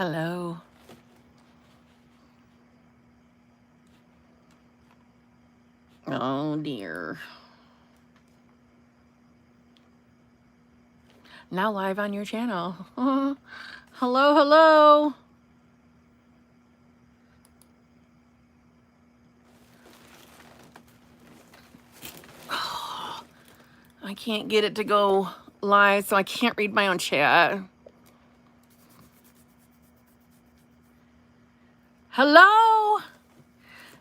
Hello. Oh dear. Now live on your channel. Hello, hello. I can't get it to go live, so I can't read my own chat. Hello.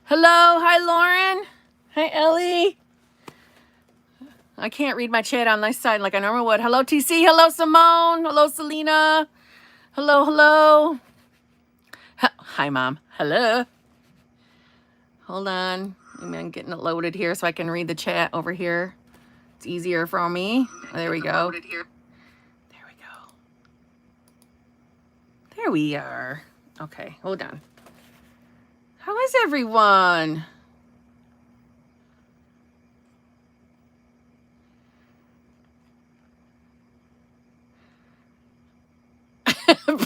Hello. Hi, Lauren. Hi, Ellie. I can't read my chat on this side like I normally would. Hello, TC. Hello, Simone. Hello, Selena. Hello, hello. Hi, Mom. Hello. Hold on. I'm getting it loaded here so I can read the chat over here. It's easier for me. There we go. There we go. There we are. Okay, hold on. How is everyone?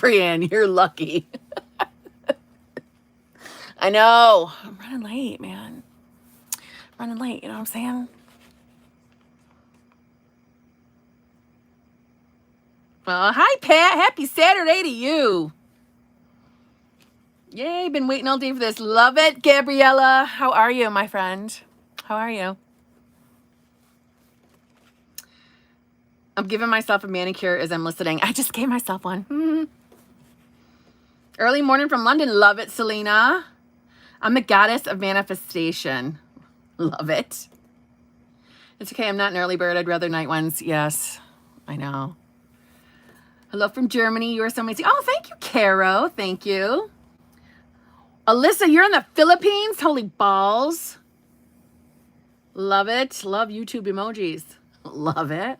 Brienne, you're lucky. I know. I'm running late, man. Running late, you know what I'm saying? Hi, Pat. Happy Saturday to you. Yay, been waiting all day for this. Love it, Gabriella. How are you, my friend? How are you? I'm giving myself a manicure as I'm listening. I just gave myself one. Early morning from London. Love it, Selena. I'm the goddess of manifestation. Love it. It's okay. I'm not an early bird. I'd rather night ones. Yes, I know. Hello from Germany. You are so amazing. Oh, thank you, Caro. Thank you. Alyssa, you're in the Philippines? Holy balls. Love it. Love YouTube emojis. Love it.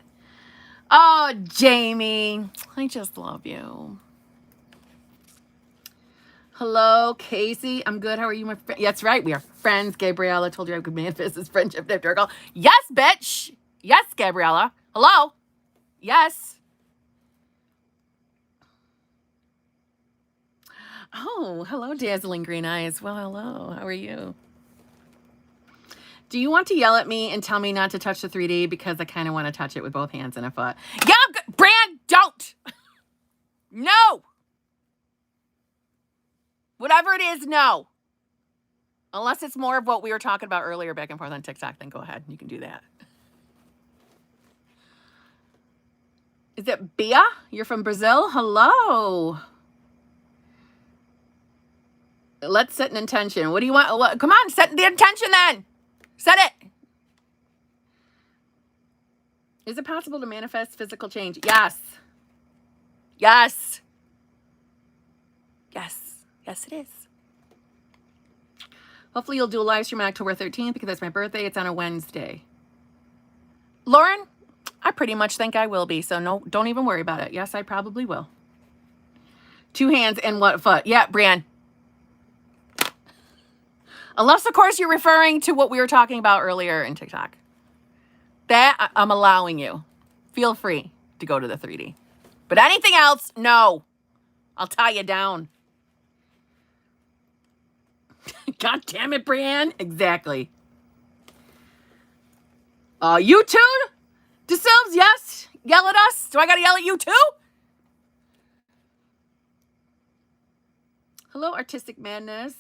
Oh, Jamie. I just love you. Hello, Casey. I'm good. How are you, my friend? That's right. We are friends. Gabriella told you I could manifest this friendship after a call. Yes, bitch. Yes, Gabriella. Hello. Yes. Oh, hello, dazzling green eyes. Well, hello. How are you? Do you want to yell at me and tell me not to touch the 3D? Because I kind of want to touch it with both hands and a foot. Yeah, Brand, don't. No. Whatever it is, no. Unless it's more of what we were talking about earlier back and forth on TikTok, then go ahead. You can do that. Is it Bia? You're from Brazil? Hello. Let's set an intention. What do you want? What? Come on, set the intention then. Set it. Is it possible to manifest physical change? Yes. Yes. Yes. Yes, it is. Hopefully you'll do a live stream on October 13th because that's my birthday. It's on a Wednesday. Lauren, I pretty much think I will be, so no, don't even worry about it. Yes, I probably will. 2 hands and what foot? Yeah, Brian. Unless, of course, you're referring to what we were talking about earlier in TikTok. That I'm allowing you. Feel free to go to the 3D. But anything else, no. I'll tie you down. God damn it, Brienne. Exactly. You too? DeSilves, yes. Yell at us. Do I got to yell at you too? Hello, Artistic Madness.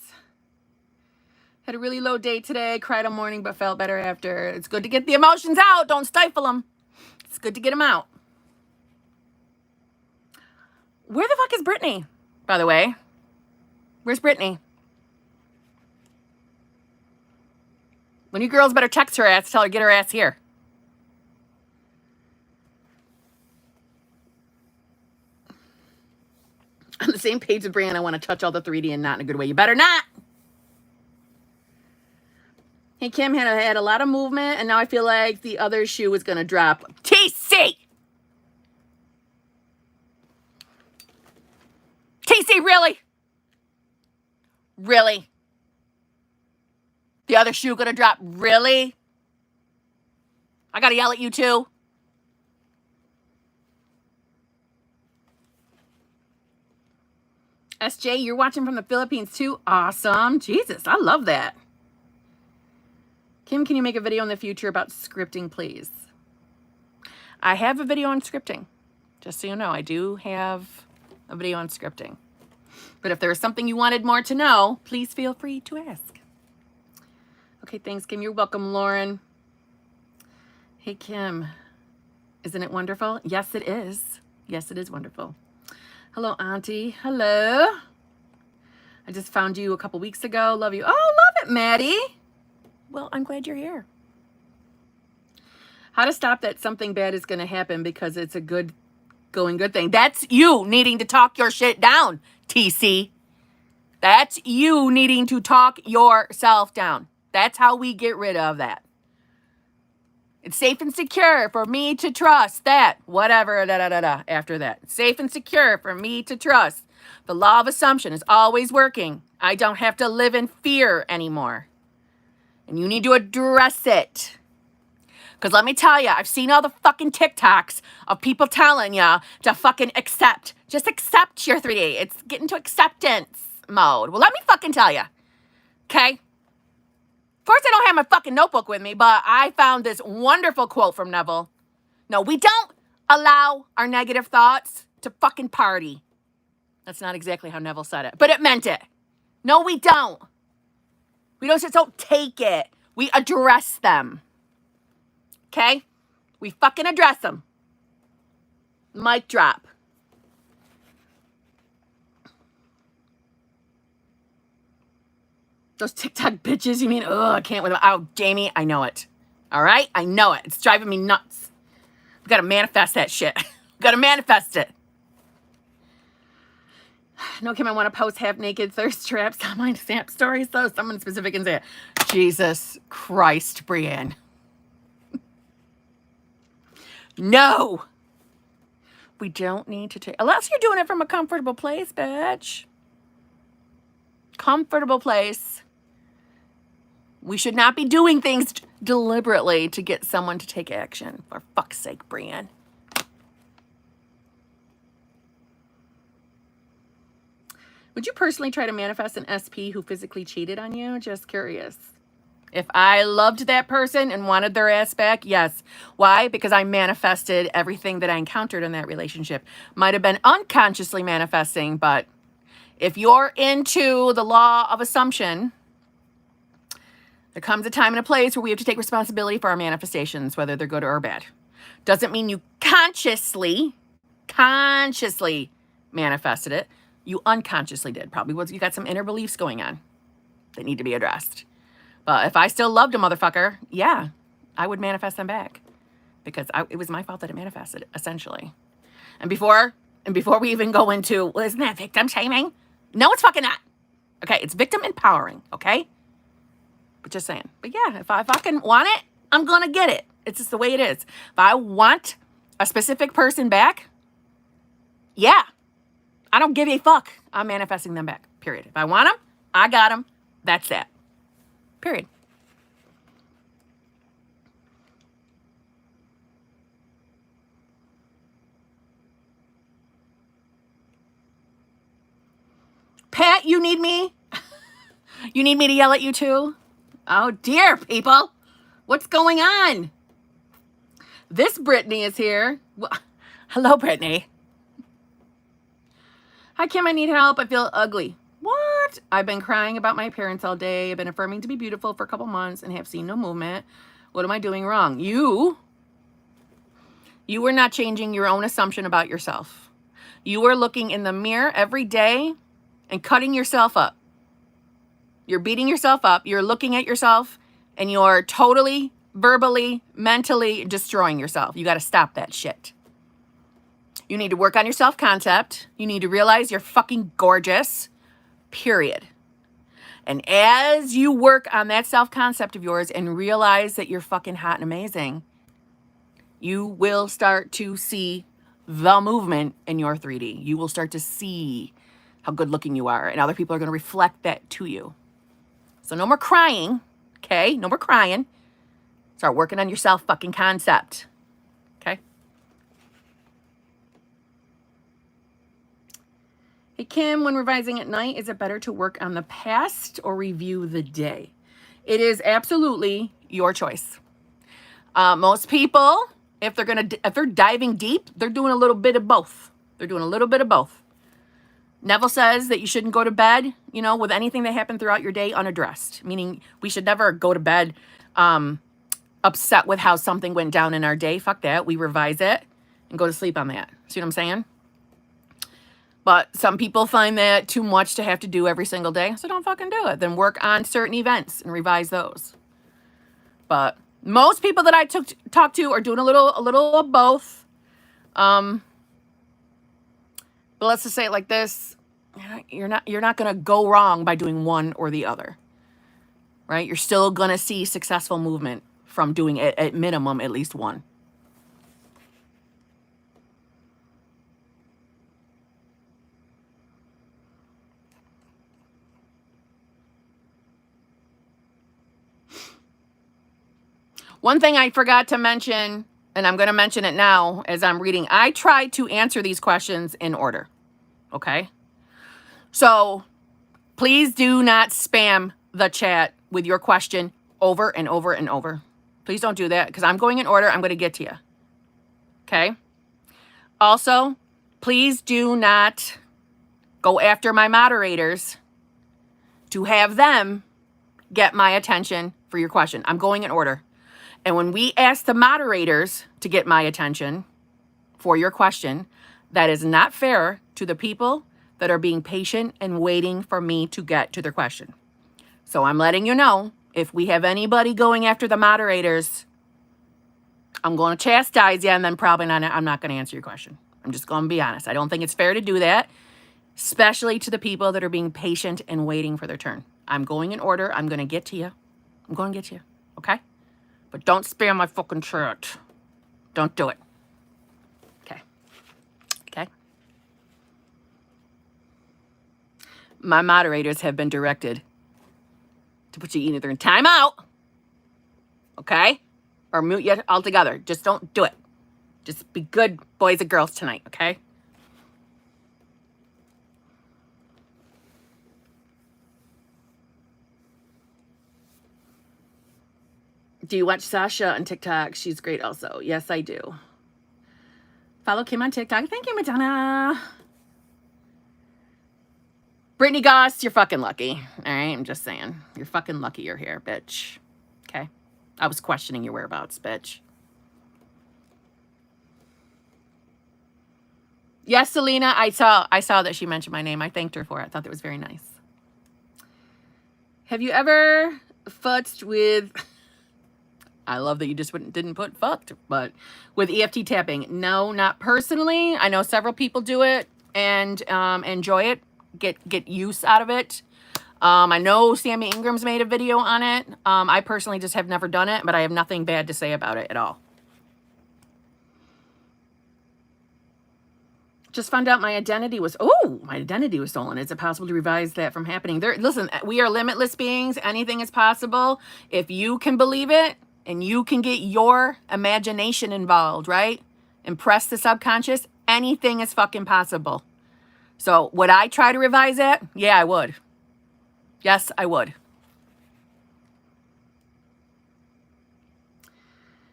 Had a really low day today. Cried all morning, but felt better after. It's good to get the emotions out. Don't stifle them. It's good to get them out. Where the fuck is Brittany, by the way? Where's Brittany? When you girls better text her ass, tell her get her ass here. On the same page with Brian, I want to touch all the 3D and not in a good way. You better not. Hey, Kim had a lot of movement, and now I feel like the other shoe is going to drop. TC! TC, really? Really? The other shoe going to drop? Really? I got to yell at you too? SJ, you're watching from the Philippines too? Awesome. Jesus, I love that. Kim, can you make a video in the future about scripting, please? I have a video on scripting. Just so you know, I do have a video on scripting. But if there's something you wanted more to know, please feel free to ask. Okay, thanks, Kim. You're welcome, Lauren. Hey, Kim. Isn't it wonderful? Yes, it is. Yes, it is wonderful. Hello, Auntie. Hello. I just found you a couple weeks ago. Love you. Oh, love it, Maddie. Well, I'm glad you're here. How to stop that something bad is going to happen because it's a good thing. That's you needing to talk your shit down, TC. That's you needing to talk yourself down. That's how we get rid of that. It's safe and secure for me to trust that, whatever, after that. It's safe and secure for me to trust. The law of assumption is always working. I don't have to live in fear anymore. And you need to address it. Because let me tell you, I've seen all the fucking TikToks of people telling you to fucking accept. Just accept your 3D. It's getting to acceptance mode. Well, let me fucking tell you. Okay? Of course, I don't have my fucking notebook with me, but I found this wonderful quote from Neville. No, we don't allow our negative thoughts to fucking party. That's not exactly how Neville said it, but it meant it. No, we don't. We don't just don't take it. We address them. Okay? We fucking address them. Mic drop. Those TikTok bitches, you mean? Oh, I can't with them. Oh, Jamie, I know it. All right? I know it. It's driving me nuts. We got to manifest that shit. We got to manifest it. No, Kim, I want to post half-naked thirst traps on my Snap stories, though. Someone specific can say it. Jesus Christ, Brienne. No. We don't need to take... Unless you're doing it from a comfortable place, bitch. Comfortable place. We should not be doing things deliberately to get someone to take action. For fuck's sake, Brienne. Would you personally try to manifest an SP who physically cheated on you? Just curious. If I loved that person and wanted their ass back, yes. Why? Because I manifested everything that I encountered in that relationship. Might have been unconsciously manifesting, but if you're into the law of assumption, there comes a time and a place where we have to take responsibility for our manifestations, whether they're good or bad. Doesn't mean you consciously manifested it. You unconsciously did. Probably was you got some inner beliefs going on that need to be addressed. But if I still loved a motherfucker, yeah, I would manifest them back because it was my fault that it manifested, essentially. And before we even go into, well, isn't that victim shaming? No, it's fucking not. Okay, it's victim empowering, okay? But just saying. But yeah, if I fucking want it, I'm going to get it. It's just the way it is. If I want a specific person back, yeah, I don't give a fuck. I'm manifesting them back, period. If I want them, I got them. That's that. Period. Pat, you need me? You need me to yell at you too? Oh dear, people. What's going on? This Brittany is here. Well, hello, Brittany. Hi, Kim, I need help. I feel ugly. What? I've been crying about my appearance all day. I've been affirming to be beautiful for a couple months and have seen no movement. What am I doing wrong? You were not changing your own assumption about yourself. You were looking in the mirror every day and cutting yourself up. You're beating yourself up. You're looking at yourself and you're totally, verbally, mentally destroying yourself. You got to stop that shit. You need to work on your self-concept. You need to realize you're fucking gorgeous. Period. And as you work on that self-concept of yours and realize that you're fucking hot and amazing, you will start to see the movement in your 3D. You will start to see how good looking you are, and other people are going to reflect that to you. So no more crying, okay? No more crying. Start working on your self-fucking concept, okay? Hey, Kim, when revising at night, is it better to work on the past or review the day? It is absolutely your choice. Most people, if they're diving deep, they're doing a little bit of both. They're doing a little bit of both. Neville says that you shouldn't go to bed, with anything that happened throughout your day unaddressed, meaning we should never go to bed upset with how something went down in our day. Fuck that. We revise it and go to sleep on that. See what I'm saying? But some people find that too much to have to do every single day, so don't fucking do it. Then work on certain events and revise those. But most people that I talk to are doing a little of both. But let's just say it like this: you're not gonna go wrong by doing one or the other, right? You're still gonna see successful movement from doing it at minimum at least one. One thing I forgot to mention, and I'm going to mention it now as I'm reading, I tried to answer these questions in order, okay? So please do not spam the chat with your question over and over and over. Please don't do that, because I'm going in order. I'm going to get to you, okay? Also, please do not go after my moderators to have them get my attention for your question. I'm going in order. And when we ask the moderators to get my attention for your question, that is not fair to the people that are being patient and waiting for me to get to their question. So I'm letting you know, if we have anybody going after the moderators, I'm going to chastise you, and then probably I'm not going to answer your question. I'm just going to be honest. I don't think it's fair to do that, especially to the people that are being patient and waiting for their turn. I'm going in order. I'm going to get to you. I'm going to get to you. Okay? But don't spam my fucking chat. Don't do it. Okay. Okay. My moderators have been directed to put you either in timeout, okay, or mute you altogether. Just don't do it. Just be good boys and girls tonight, okay? Do you watch Sasha on TikTok? She's great also. Yes, I do. Follow Kim on TikTok. Thank you, Madonna. Brittany Goss, you're fucking lucky. All right, I'm just saying. You're fucking lucky you're here, bitch. Okay? I was questioning your whereabouts, bitch. Yes, Selena, I saw that she mentioned my name. I thanked her for it. I thought that was very nice. Have you ever futzed with... I love that you just didn't put fucked, but with EFT tapping. No, not personally. I know several people do it and enjoy it, get use out of it. I know Sammy Ingram's made a video on it. I personally just have never done it, but I have nothing bad to say about it at all. Just found out my identity was stolen. Is it possible to revise that from happening? Listen, we are limitless beings. Anything is possible. If you can believe it, and you can get your imagination involved, right? Impress the subconscious. Anything is fucking possible. So would I try to revise it? Yeah, I would. Yes, I would.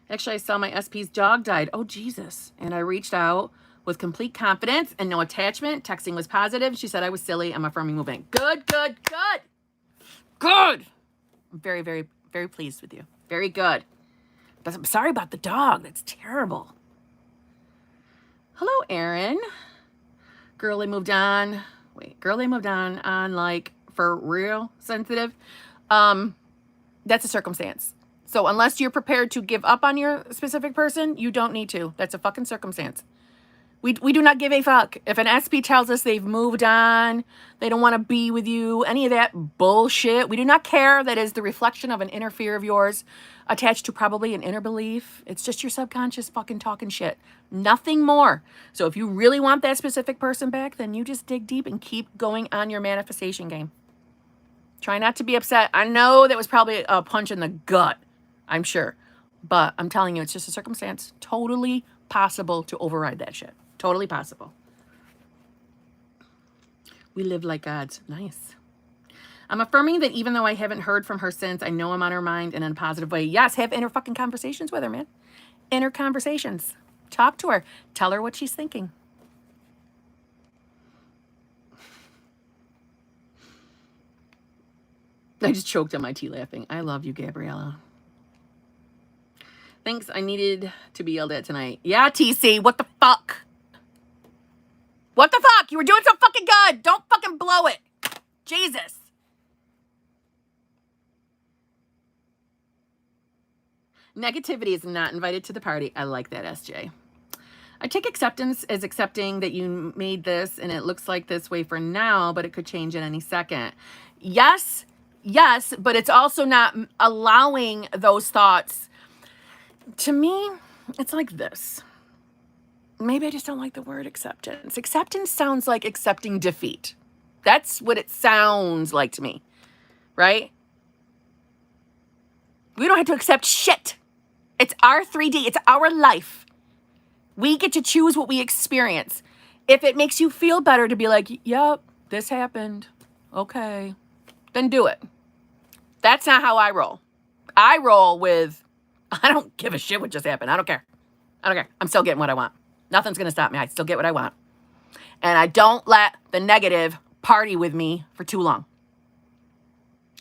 Actually, I saw my SP's dog died. Oh, Jesus. And I reached out with complete confidence and no attachment. Texting was positive. She said I was silly. I'm affirming movement. Good, good, good. Good. I'm very, very, very pleased with you. Very good. But I'm sorry about the dog. That's terrible. Hello, Aaron. Girl, they moved on. Girl, they moved on like for real sensitive. That's a circumstance. So unless you're prepared to give up on your specific person, you don't need to. That's a fucking circumstance. We do not give a fuck. If an SP tells us they've moved on, they don't want to be with you, any of that bullshit, we do not care. That is the reflection of an inner fear of yours attached to probably an inner belief. It's just your subconscious fucking talking shit. Nothing more. So if you really want that specific person back, then you just dig deep and keep going on your manifestation game. Try not to be upset. I know that was probably a punch in the gut, I'm sure. But I'm telling you, it's just a circumstance. Totally possible to override that shit. Totally possible. We live like gods. Nice. I'm affirming that even though I haven't heard from her since, I know I'm on her mind and in a positive way. Yes, have inner fucking conversations with her, man. Inner conversations. Talk to her. Tell her what she's thinking. I just choked on my tea laughing. I love you, Gabriella. Thanks. I needed to be yelled at tonight. Yeah, TC. What the fuck? What the fuck? You were doing so fucking good. Don't fucking blow it. Jesus. Negativity is not invited to the party. I like that, SJ. I take acceptance as accepting that you made this and it looks like this way for now, but it could change at any second. Yes, but it's also not allowing those thoughts. To me, it's like this. Maybe I just don't like the word acceptance. Acceptance sounds like accepting defeat. That's what it sounds like to me, right? We don't have to accept shit. It's our 3D. It's our life. We get to choose what we experience. If it makes you feel better to be like, yep, this happened. Okay. Then do it. That's not how I roll. I roll with, I don't give a shit what just happened. I don't care. I'm still getting what I want. Nothing's going to stop me. I still get what I want. And I don't let the negative party with me for too long.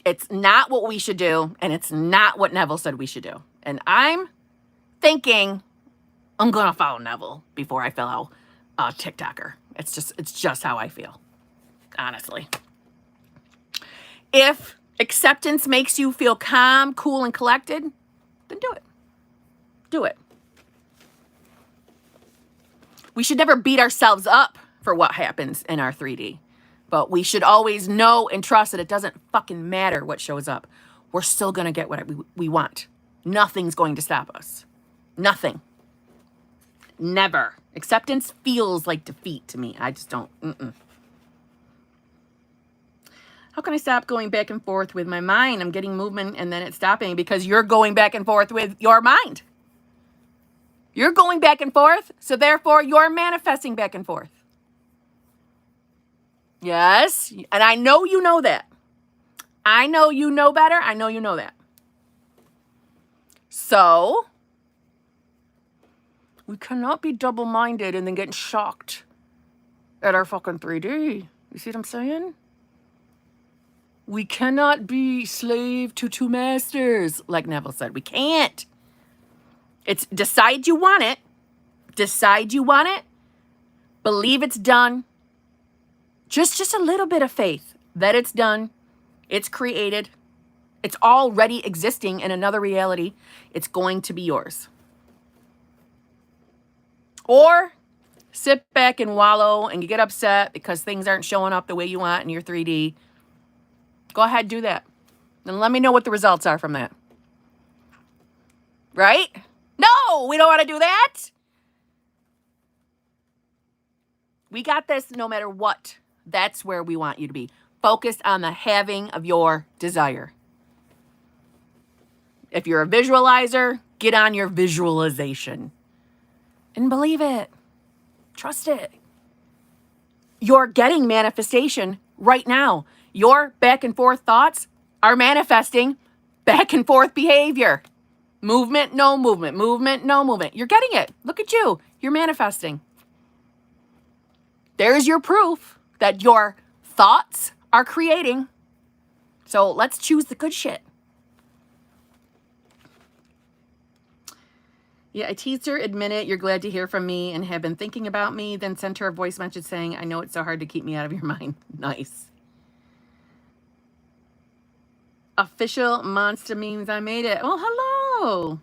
It's not what we should do, and it's not what Neville said we should do. And I'm thinking I'm going to follow Neville before I follow a TikToker. It's just how I feel, honestly. If acceptance makes you feel calm, cool, and collected, then do it. Do it. We should never beat ourselves up for what happens in our 3D. But we should always know and trust that it doesn't fucking matter what shows up. We're still going to get what we want. Nothing's going to stop us. Nothing. Never. Acceptance feels like defeat to me. I just don't. How can I stop going back and forth with my mind? I'm getting movement and then it's stopping because you're going back and forth with your mind. You're going back and forth, so therefore you're manifesting back and forth. Yes, and I know you know that. I know you know better. I know you know that. So, we cannot be double-minded and then getting shocked at our fucking 3D. You see what I'm saying? We cannot be slave to two masters, like Neville said. We can't. It's decide you want it. Decide you want it. Believe it's done. Just a little bit of faith that it's done. It's created. It's already existing in another reality. It's going to be yours. Or sit back and wallow and you get upset because things aren't showing up the way you want in your 3D. Go ahead, do that. And let me know what the results are from that. Right? No, we don't want to do that. We got this no matter what. That's where we want you to be. Focused on the having of your desire. If you're a visualizer, get on your visualization. And believe it. Trust it. You're getting manifestation right now. Your back and forth thoughts are manifesting back and forth behavior. Movement, no movement. Movement, no movement. You're getting it. Look at you. You're manifesting. There's your proof that your thoughts are creating. So let's choose the good shit. Yeah, I teased her, admit it, you're glad to hear from me and have been thinking about me, then sent her a voice message saying, I know it's so hard to keep me out of your mind. Nice. Official monster memes, I made it. Well, hello.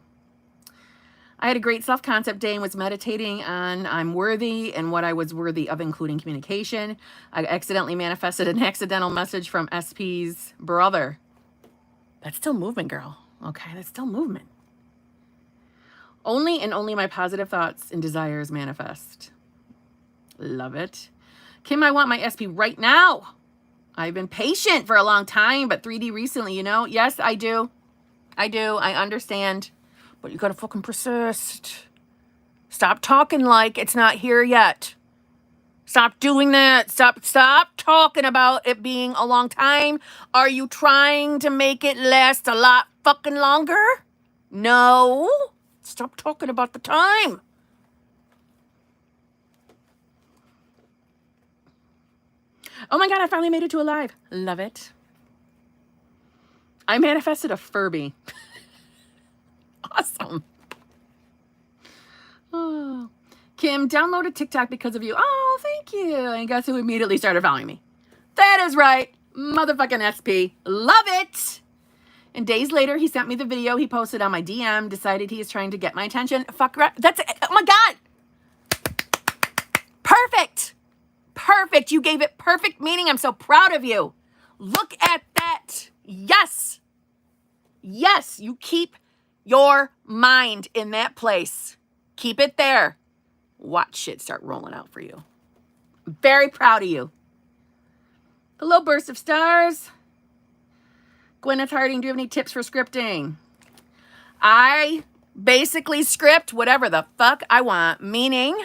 I had a great self-concept day and was meditating on I'm worthy and what I was worthy of, including communication. I accidentally manifested an accidental message from SP's brother. That's still movement, girl. Okay, that's still movement. Only and only my positive thoughts and desires manifest. Love it. Kim, I want my SP right now. I've been patient for a long time, but 3D recently, you know? Yes, I do. I understand. But you gotta fucking persist. Stop talking like it's not here yet. Stop doing that. Stop talking about it being a long time. Are you trying to make it last a lot fucking longer? No. Stop talking about the time. Oh my God, I finally made it to a live. Love it. I manifested a Furby. Awesome. Oh. Kim, downloaded TikTok because of you. Oh, thank you. And guess who immediately started following me? That is right. Motherfucking SP. Love it. And days later, he sent me the video he posted on my DM, decided he is trying to get my attention. Fuck, that's it. Oh my God. Perfect. Perfect. You gave it perfect meaning. I'm so proud of you. Look at that. Yes. Yes. You keep your mind in that place. Keep it there. Watch shit start rolling out for you. I'm very proud of you. A little burst of stars. Gwyneth Harding, do you have any tips for scripting? I basically script whatever the fuck I want, meaning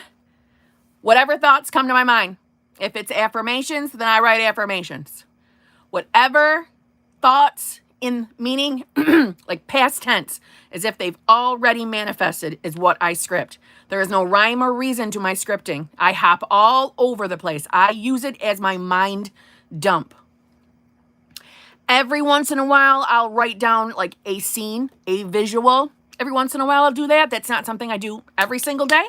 whatever thoughts come to my mind. If it's affirmations, then I write affirmations. Whatever thoughts in meaning, like past tense, as if they've already manifested, is what I script. There is no rhyme or reason to my scripting. I hop all over the place. I use it as my mind dump. Every once in a while, I'll write down like a scene, a visual. Every once in a while, I'll do that. That's not something I do every single day.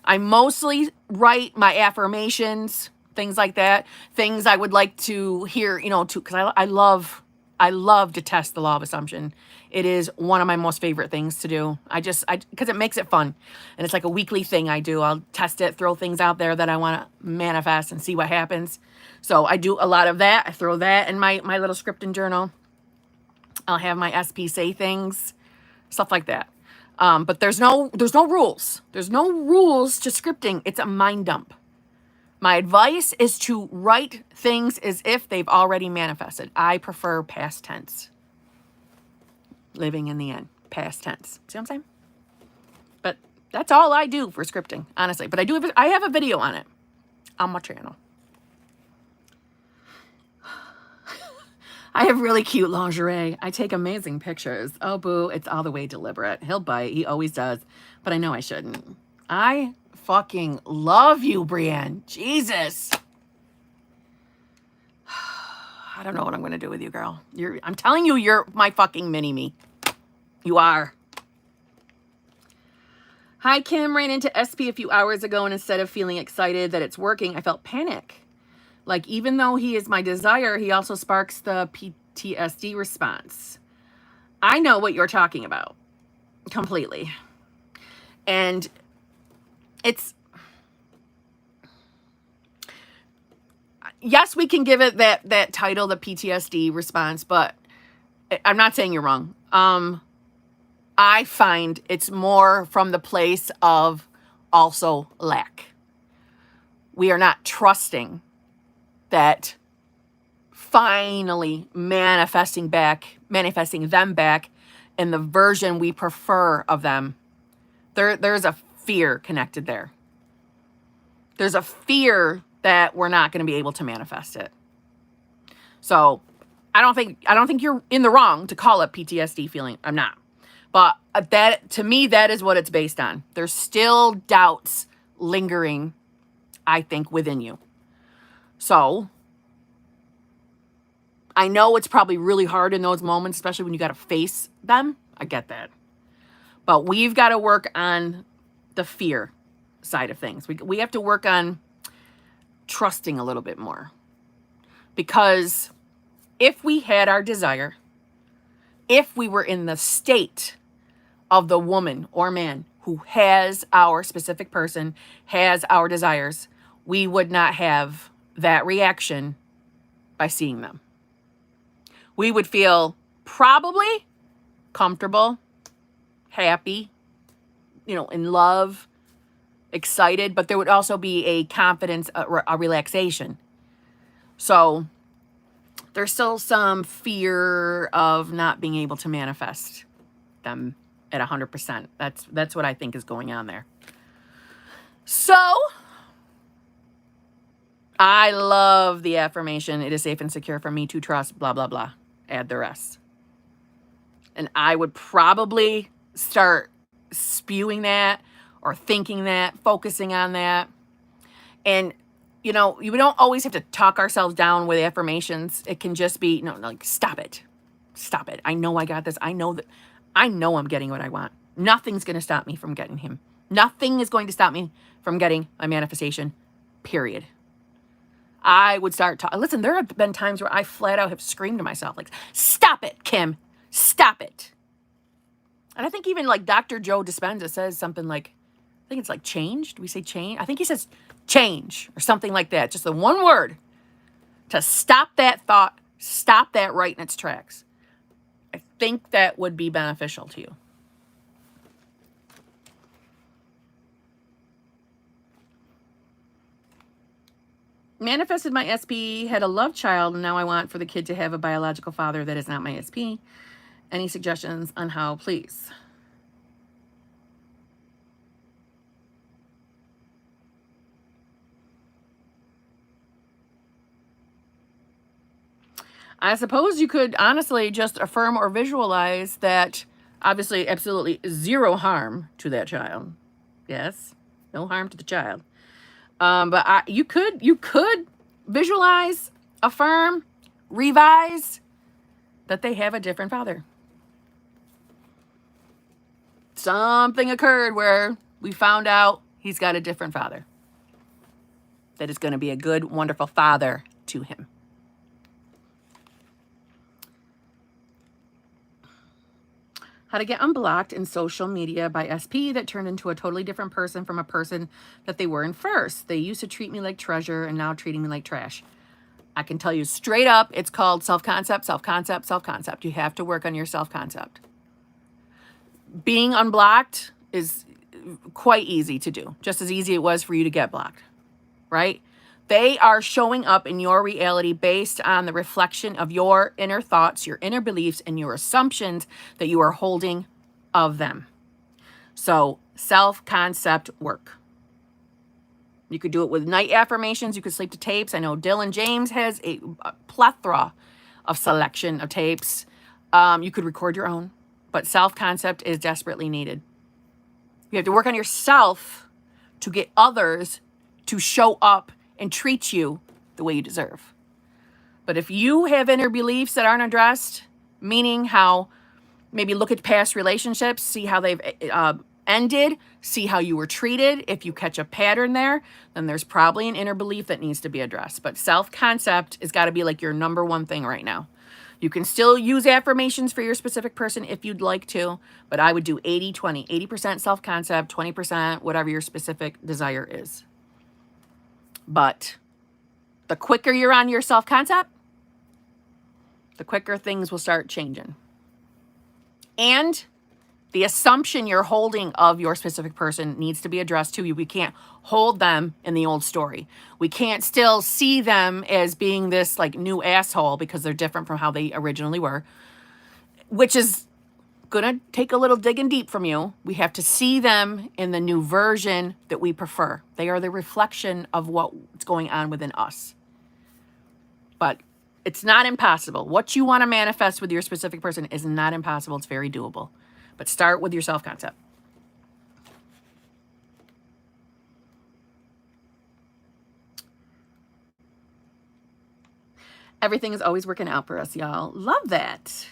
I mostly write my affirmations, things like that. Things I would like to hear, because I love to test the law of assumption. It is one of my most favorite things to do. Because it makes it fun. And it's like a weekly thing I do. I'll test it, throw things out there that I want to manifest and see what happens. So I do a lot of that. I throw that in my little scripting journal. I'll have my SP say things, stuff like that. But there's no rules. There's no rules to scripting. It's a mind dump. My advice is to write things as if they've already manifested. I prefer past tense. Living in the end. Past tense. See what I'm saying? But that's all I do for scripting, honestly. But I have a video on it on my channel. I have really cute lingerie. I take amazing pictures. Oh, boo. It's all the way deliberate. He'll bite. He always does. But I know I shouldn't. I fucking love you, Brienne. Jesus. I don't know what I'm going to do with you, girl. I'm telling you, you're my fucking mini-me. You are. Hi, Kim. Ran into SP a few hours ago, and instead of feeling excited that it's working, I felt panic. Like, even though he is my desire, he also sparks the PTSD response. I know what you're talking about. Completely. And yes, we can give it that title, the PTSD response, but I'm not saying you're wrong. I find it's more from the place of also lack. We are not trusting that finally manifesting them back in the version we prefer of them. There's a fear connected there. There's a fear that we're not going to be able to manifest it. So I don't think you're in the wrong to call it PTSD feeling. I'm not. But that, to me, that is what it's based on. There's still doubts lingering, I think, within you. So I know it's probably really hard in those moments, especially when you got to face them. I get that. But we've got to work on the fear side of things. We have to work on trusting a little bit more. Because if we had our desire, if we were in the state of the woman or man who has our specific person, has our desires, we would not have that reaction by seeing them. We would feel probably comfortable, happy, in love, excited, but there would also be a confidence, a relaxation. So there's still some fear of not being able to manifest them at 100%. That's what I think is going on there. So I love the affirmation, it is safe and secure for me to trust, blah, blah, blah. Add the rest. And I would probably start spewing that or thinking that, focusing on that. And, you know, we don't always have to talk ourselves down with affirmations. It can just be, no, like, stop it. Stop it. I know I got this. I know I'm getting what I want. Nothing's going to stop me from getting him. Nothing is going to stop me from getting my manifestation, period. I would start talking. Listen, there have been times where I flat out have screamed to myself, like, stop it, Kim. Stop it. And I think even like Dr. Joe Dispenza says something like, I think it's like change. Do we say change? I think he says change or something like that. Just the one word to stop that thought, stop that right in its tracks. I think that would be beneficial to you. Manifested my SP, had a love child, and now I want for the kid to have a biological father that is not my SP. Any suggestions on how, please? I suppose you could honestly just affirm or visualize that obviously absolutely zero harm to that child. Yes, no harm to the child. But you could visualize, affirm, revise that they have a different father. Something occurred where we found out he's got a different father that is going to be a good, wonderful father to him. How to get unblocked in social media by SP that turned into a totally different person from a person that they were in first. They used to treat me like treasure and now treating me like trash. I can tell you straight up, it's called self-concept, self-concept, self-concept. You have to work on your self-concept. Being unblocked is quite easy to do, just as easy it was for you to get blocked, right? They are showing up in your reality based on the reflection of your inner thoughts, your inner beliefs, and your assumptions that you are holding of them. So, self-concept work. You could do it with night affirmations. You could sleep to tapes. I know Dylan James has a plethora of selection of tapes. You could record your own, but self-concept is desperately needed. You have to work on yourself to get others to show up and treat you the way you deserve. But if you have inner beliefs that aren't addressed, meaning how maybe look at past relationships, see how they've ended, see how you were treated. If you catch a pattern there, then there's probably an inner belief that needs to be addressed. But self-concept has got to be like your number one thing right now. You can still use affirmations for your specific person if you'd like to, but I would do 80-20, 80% self-concept, 20% whatever your specific desire is. But the quicker you're on your self-concept, the quicker things will start changing. And the assumption you're holding of your specific person needs to be addressed to you. We can't hold them in the old story. We can't still see them as being this like new asshole because they're different from how they originally were, which is going to take a little digging deep from you. We have to see them in the new version that we prefer. They are the reflection of what's going on within us. But it's not impossible. What you want to manifest with your specific person is not impossible. It's very doable. But start with your self-concept. Everything is always working out for us, y'all. Love that.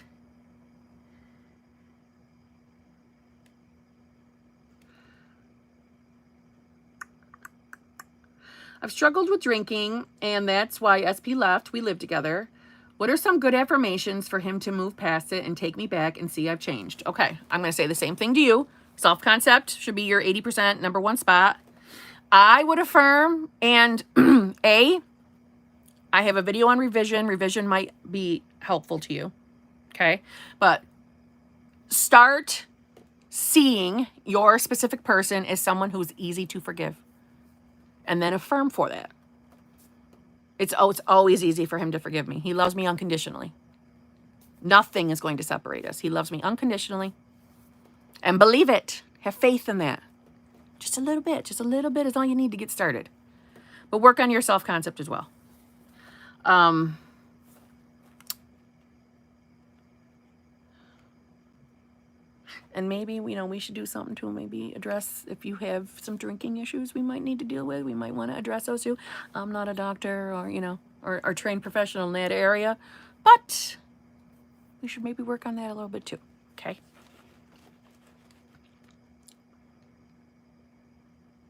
I've struggled with drinking, and that's why SP left. We live together. What are some good affirmations for him to move past it and take me back and see I've changed? Okay, I'm going to say the same thing to you. Self-concept should be your 80% number one spot. I would affirm, and I have a video on revision. Revision might be helpful to you, okay? But start seeing your specific person as someone who's easy to forgive. And then affirm for that. It's always easy for him to forgive me. He loves me unconditionally. Nothing is going to separate us. He loves me unconditionally. And believe it. Have faith in that. Just a little bit is all you need to get started. But work on your self-concept as well. And maybe, we should do something to maybe address if you have some drinking issues we might need to deal with. We might want to address those too. I'm not a doctor or trained professional in that area, but we should maybe work on that a little bit too. Okay.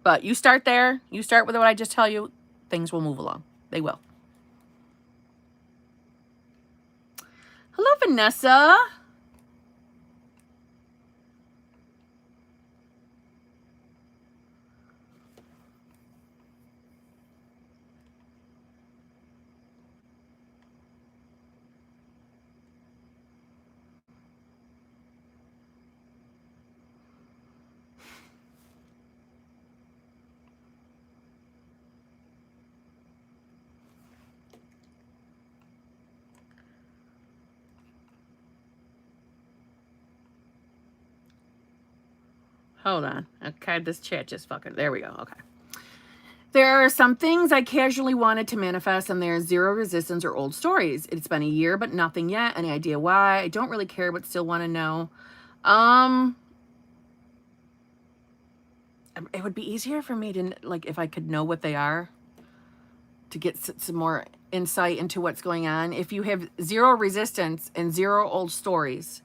But you start there. You start with what I just tell you. Things will move along. They will. Hello, Vanessa. Hold on. Okay, this chat just fucking... There we go. Okay. There are some things I casually wanted to manifest, and there's zero resistance or old stories. It's been a year, but nothing yet. Any idea why? I don't really care, but still want to know. It would be easier for me to, like, if I could know what they are, to get some more insight into what's going on. If you have zero resistance and zero old stories,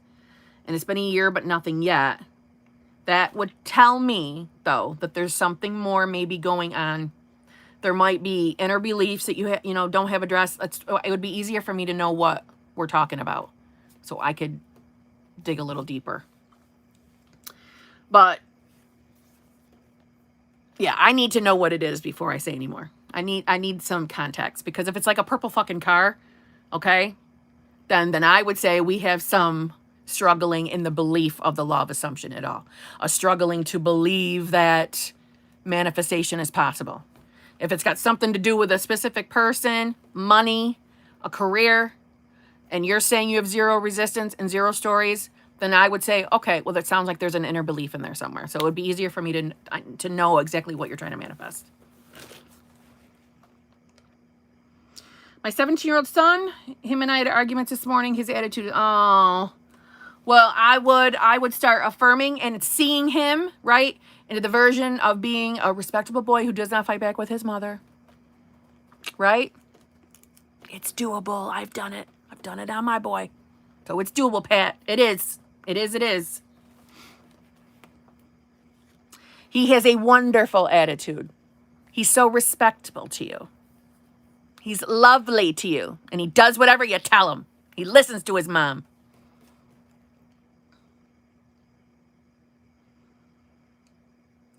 and it's been a year, but nothing yet, that would tell me, though, that there's something more maybe going on. There might be inner beliefs that you don't have addressed. It would be easier for me to know what we're talking about, so I could dig a little deeper. But yeah, I need to know what it is before I say any more. I need some context, because if it's like a purple fucking car, okay, then I would say we have some struggling in the belief of the law of assumption at all. A struggling to believe that manifestation is possible. If it's got something to do with a specific person, money, a career, and you're saying you have zero resistance and zero stories, then I would say, okay, well, that sounds like there's an inner belief in there somewhere. So it would be easier for me to know exactly what you're trying to manifest. My 17-year-old son, him and I had arguments this morning. His attitude, oh, well, I would start affirming and seeing him, right, into the version of being a respectable boy who does not fight back with his mother, right? It's doable. I've done it. I've done it on my boy. So it's doable, Pat. It is. It is. It is. He has a wonderful attitude. He's so respectable to you. He's lovely to you. And he does whatever you tell him. He listens to his mom.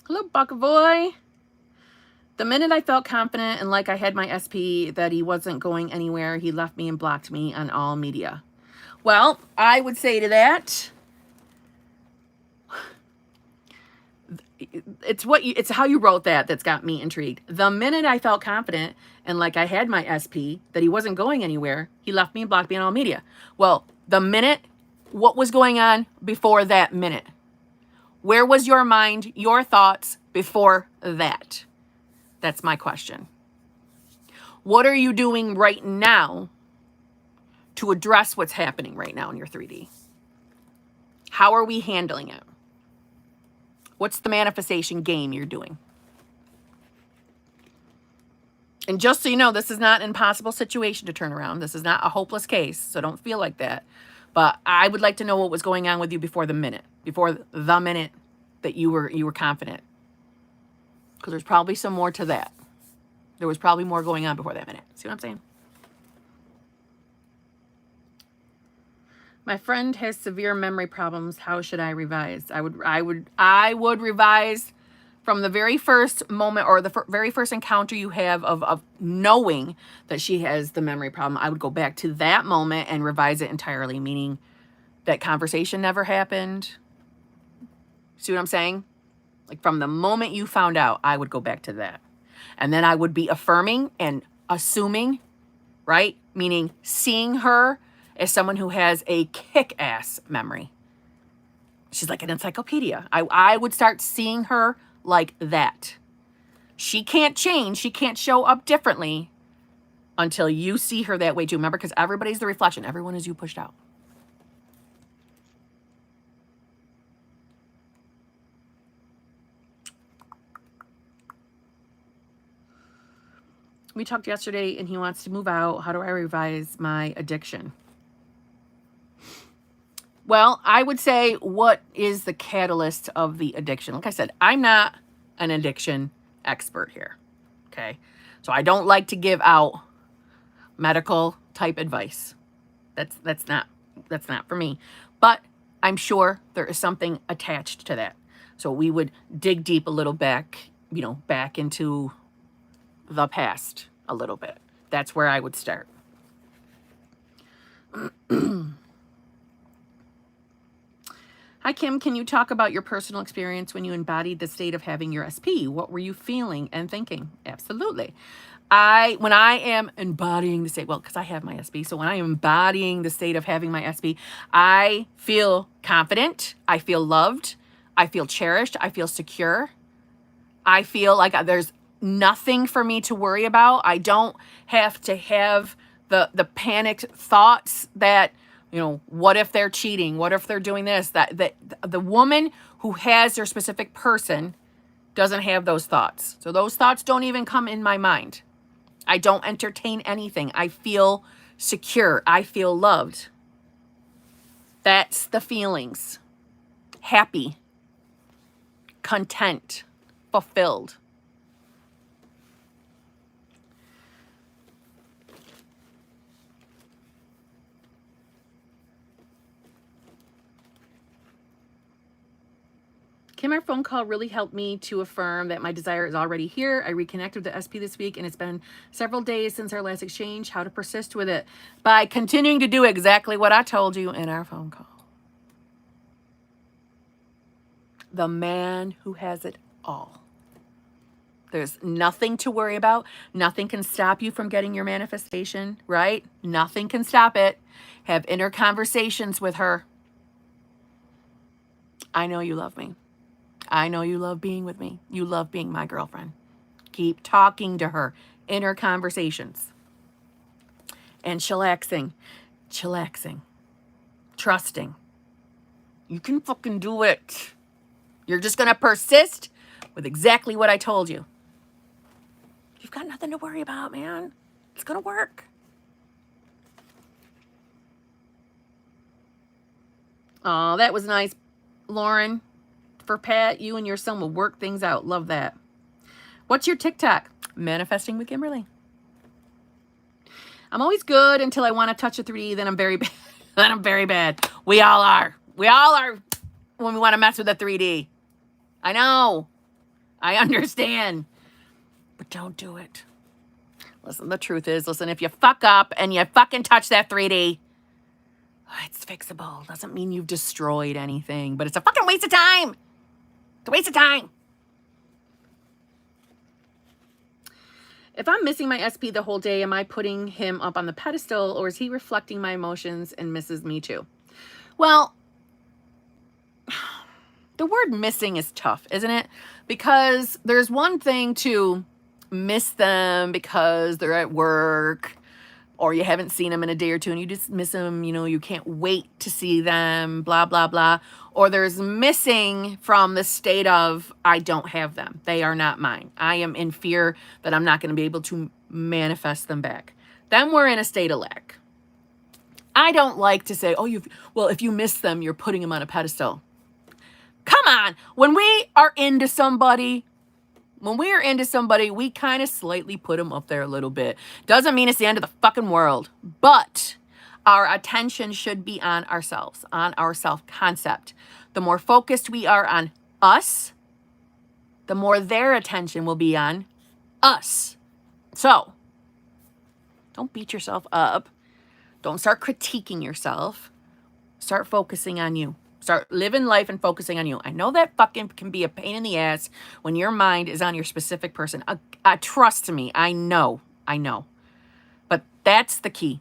Hello, Buckavoy. The minute I felt confident and like I had my SP that he wasn't going anywhere, he left me and blocked me on all media. Well, I would say to that, it's how you wrote that's got me intrigued. The minute I felt confident and like I had my SP that he wasn't going anywhere, he left me and blocked me on all media. Well, the minute, what was going on before that minute? Where was your mind, your thoughts before that? That's my question. What are you doing right now to address what's happening right now in your 3D? How are we handling it? What's the manifestation game you're doing? And just so you know, this is not an impossible situation to turn around. This is not a hopeless case, so don't feel like that. But I would like to know what was going on with you before the minute that you were confident. Because there's probably some more to that. There was probably more going on before that minute. See what I'm saying? My friend has severe memory problems. How should I revise? I would revise from the very first moment or the very first encounter you have of knowing that she has the memory problem. I would go back to that moment and revise it entirely, meaning that conversation never happened. See what I'm saying? Like from the moment you found out, I would go back to that. And then I would be affirming and assuming, right? Meaning seeing her as someone who has a kick-ass memory. She's like an encyclopedia. I would start seeing her like that. She can't change. She can't show up differently until you see her that way too. Remember, because everybody's the reflection. Everyone is you pushed out. We talked yesterday and he wants to move out. How do I revise my addiction? Well, I would say, what is the catalyst of the addiction? Like I said, I'm not an addiction expert here. Okay. So I don't like to give out medical type advice. That's not for me. But I'm sure there is something attached to that. So we would dig deep a little back, back into the past a little bit. That's where I would start. Hi, Kim. Can you talk about your personal experience when you embodied the state of having your SP? What were you feeling and thinking? Absolutely. When I am embodying the state, well, because I have my SP, so when I am embodying the state of having my SP, I feel confident. I feel loved. I feel cherished. I feel secure. I feel like there's nothing for me to worry about. I don't have to have the panicked thoughts that, what if they're cheating? What if they're doing this? That the woman who has their specific person doesn't have those thoughts. So those thoughts don't even come in my mind. I don't entertain anything. I feel secure. I feel loved. That's the feelings. Happy, content, fulfilled. Kim, our phone call really helped me to affirm that my desire is already here. I reconnected with the SP this week, and it's been several days since our last exchange. How to persist with it? By continuing to do exactly what I told you in our phone call. The man who has it all. There's nothing to worry about. Nothing can stop you from getting your manifestation, right? Nothing can stop it. Have inner conversations with her. I know you love me. I know you love being with me. You love being my girlfriend. Keep talking to her. Inner conversations. And chillaxing. Trusting. You can fucking do it. You're just going to persist with exactly what I told you. You've got nothing to worry about, man. It's going to work. Oh, that was nice, Lauren. For Pat, you and your son will work things out. Love that. What's your TikTok? Manifesting with Kimberly. I'm always good until I want to touch a 3D. Then I'm very bad. Then I'm very bad. We all are. We all are when we want to mess with a 3D. I know. I understand. But don't do it. Listen, the truth is, if you fuck up and you fucking touch that 3D, it's fixable. Doesn't mean you've destroyed anything, but it's a fucking waste of time. It's a waste of time. If I'm missing my SP the whole day, am I putting him up on the pedestal, or is he reflecting my emotions and misses me too? Well, the word missing is tough, isn't it? Because there's one thing to miss them because they're at work, or you haven't seen them in a day or two and you just miss them, you can't wait to see them, blah, blah, blah. Or there's missing from the state of, I don't have them. They are not mine. I am in fear that I'm not going to be able to manifest them back. Then we're in a state of lack. I don't like to say, if you miss them, you're putting them on a pedestal. Come on. When we are into somebody, we kind of slightly put them up there a little bit. Doesn't mean it's the end of the fucking world. But our attention should be on ourselves, on our self-concept. The more focused we are on us, the more their attention will be on us. So, don't beat yourself up. Don't start critiquing yourself. Start focusing on you. Start living life and focusing on you. I know that fucking can be a pain in the ass when your mind is on your specific person. Trust me, I know. But that's the key,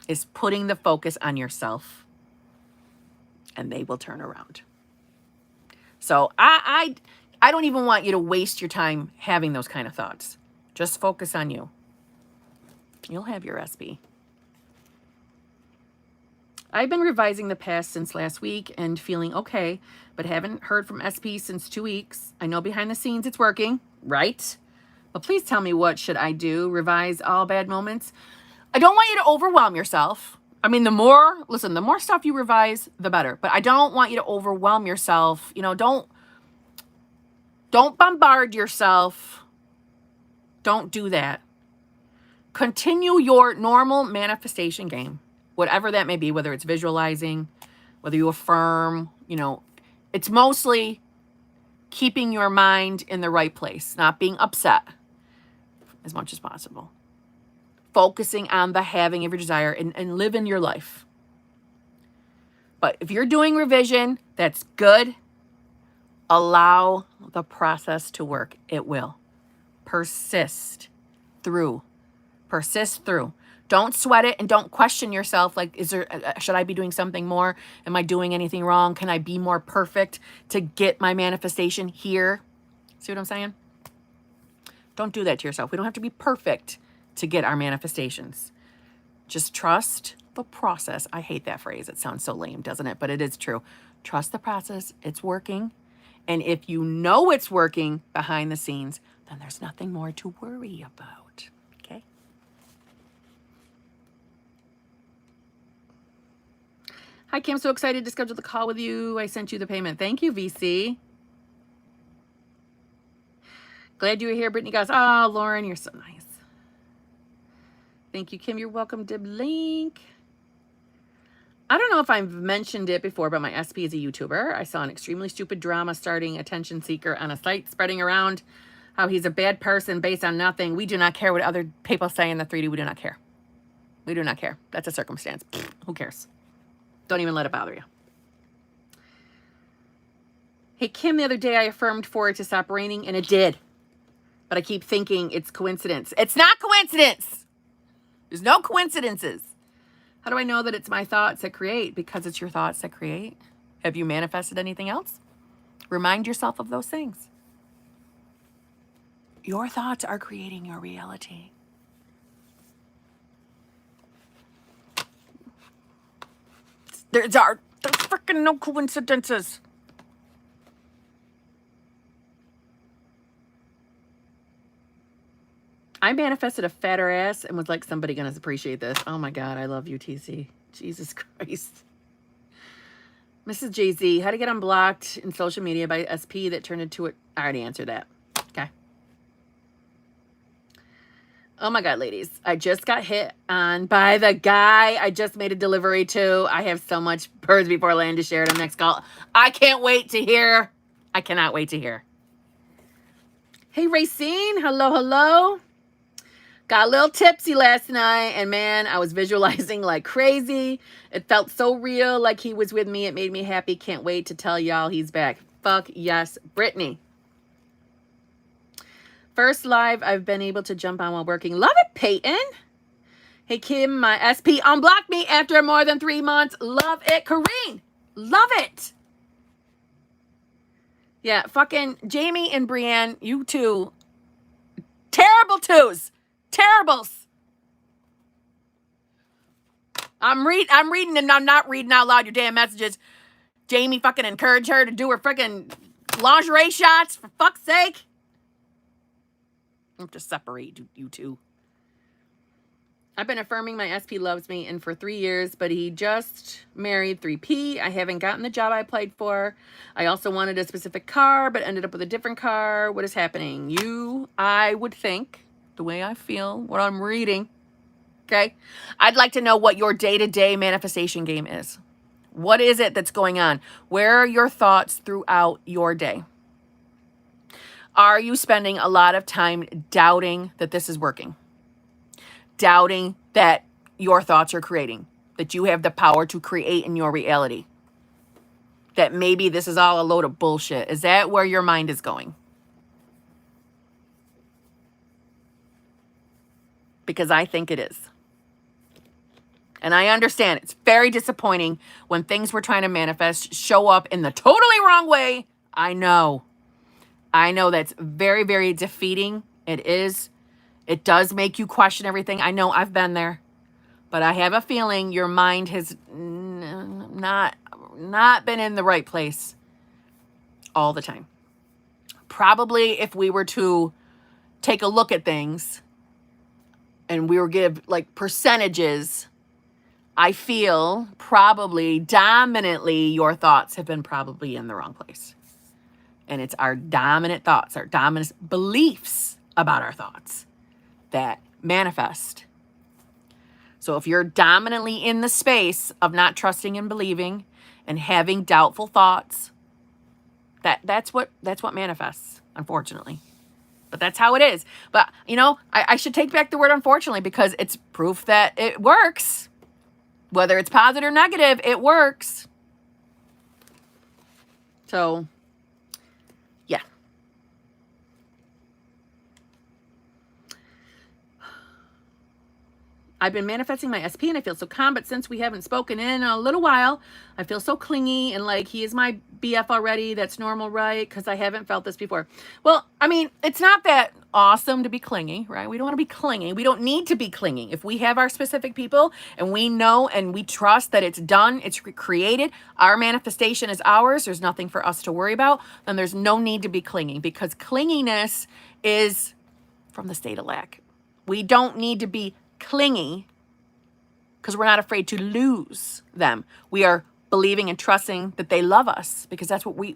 is putting the focus on yourself, and they will turn around. So I I don't even want you to waste your time having those kind of thoughts. Just focus on you. You'll have your SP. I've been revising the past since last week and feeling okay, but haven't heard from SP since 2 weeks. I know behind the scenes it's working, right? But please tell me, what should I do? Revise all bad moments? I don't want you to overwhelm yourself. I mean, the more stuff you revise, the better. But I don't want you to overwhelm yourself. You know, don't bombard yourself. Don't do that. Continue your normal manifestation game, whatever that may be, whether it's visualizing, whether you affirm, you know, it's mostly keeping your mind in the right place, not being upset as much as possible. Focusing on the having of your desire and living your life. But if you're doing revision, that's good. Allow the process to work. It will. Persist through. Persist through. Don't sweat it and don't question yourself. Like, should I be doing something more? Am I doing anything wrong? Can I be more perfect to get my manifestation here? See what I'm saying? Don't do that to yourself. We don't have to be perfect to get our manifestations. Just trust the process. I hate that phrase. It sounds so lame, doesn't it? But it is true. Trust the process. It's working. And if you know it's working behind the scenes, then there's nothing more to worry about. Okay? Hi, Kim. So excited to schedule the call with you. I sent you the payment. Thank you, VC. Glad you were here, Brittany. Guys, oh, Lauren, you're so nice. Thank you, Kim. You're welcome, Dib Link. I don't know if I've mentioned it before, but my SP is a YouTuber. I saw an extremely stupid drama starting attention seeker on a site spreading around how he's a bad person based on nothing. We do not care what other people say in the 3D. We do not care. We do not care. That's a circumstance. Who cares? Don't even let it bother you. Hey, Kim, the other day I affirmed for it to stop raining, and it did. But I keep thinking it's coincidence. It's not coincidence. There's no coincidences. How do I know that it's my thoughts that create? Because it's your thoughts that create. Have you manifested anything else? Remind yourself of those things. Your thoughts are creating your reality. There's freaking no coincidences. I manifested a fatter ass and was like, somebody gonna appreciate this. Oh my God, I love you, TC. Jesus Christ. Mrs. Jay-Z, how to get unblocked in social media by SP that turned into it. I already answered that. Okay. Oh my God, ladies. I just got hit on by the guy I just made a delivery to. I have so much birds before land to share it on the next call. I can't wait to hear. I cannot wait to hear. Hey, Racine. Hello, hello. Got a little tipsy last night, and man, I was visualizing like crazy. It felt so real, like he was with me. It made me happy. Can't wait to tell y'all he's back. Fuck yes, Brittany. First live I've been able to jump on while working. Love it, Peyton. Hey, Kim, my SP unblocked me after more than 3 months. Love it, Kareen. Love it. Yeah, fucking Jamie and Brienne, you two. Terrible twos. Terribles. I'm reading and I'm not reading out loud your damn messages. Jamie fucking encouraged her to do her freaking lingerie shots, for fuck's sake. I have to separate you two. I've been affirming my SP loves me and for 3 years, but he just married 3P. I haven't gotten the job I applied for. I also wanted a specific car, but ended up with a different car. What is happening? I would think, the way I feel, what I'm reading, okay? I'd like to know what your day-to-day manifestation game is. What is it that's going on? Where are your thoughts throughout your day? Are you spending a lot of time doubting that this is working? Doubting that your thoughts are creating, that you have the power to create in your reality, that maybe this is all a load of bullshit? Is that where your mind is going? Because I think it is. And I understand it's very disappointing when things we're trying to manifest show up in the totally wrong way. I know. I know that's very, very defeating. It is. It does make you question everything. I know I've been there. But I have a feeling your mind has not been in the right place all the time. Probably if we were to take a look at things and we were give like percentages, I feel probably dominantly your thoughts have been probably in the wrong place. And it's our dominant thoughts, our dominant beliefs about our thoughts that manifest. So if you're dominantly in the space of not trusting and believing and having doubtful thoughts, that's what manifests, unfortunately. But that's how it is. But, you know, I should take back the word unfortunately because it's proof that it works. Whether it's positive or negative, it works. So, yeah. I've been manifesting my SP and I feel so calm, but since we haven't spoken in a little while, I feel so clingy and like he is my BF already. That's normal, right? Because I haven't felt this before. Well, I mean, it's not that awesome to be clingy, right? We don't want to be clingy. We don't need to be clinging. If we have our specific people and we know and we trust that it's done, it's created, our manifestation is ours, there's nothing for us to worry about, then there's no need to be clinging because clinginess is from the state of lack. We don't need to be clingy because we're not afraid to lose them. We are believing and trusting that they love us because that's what we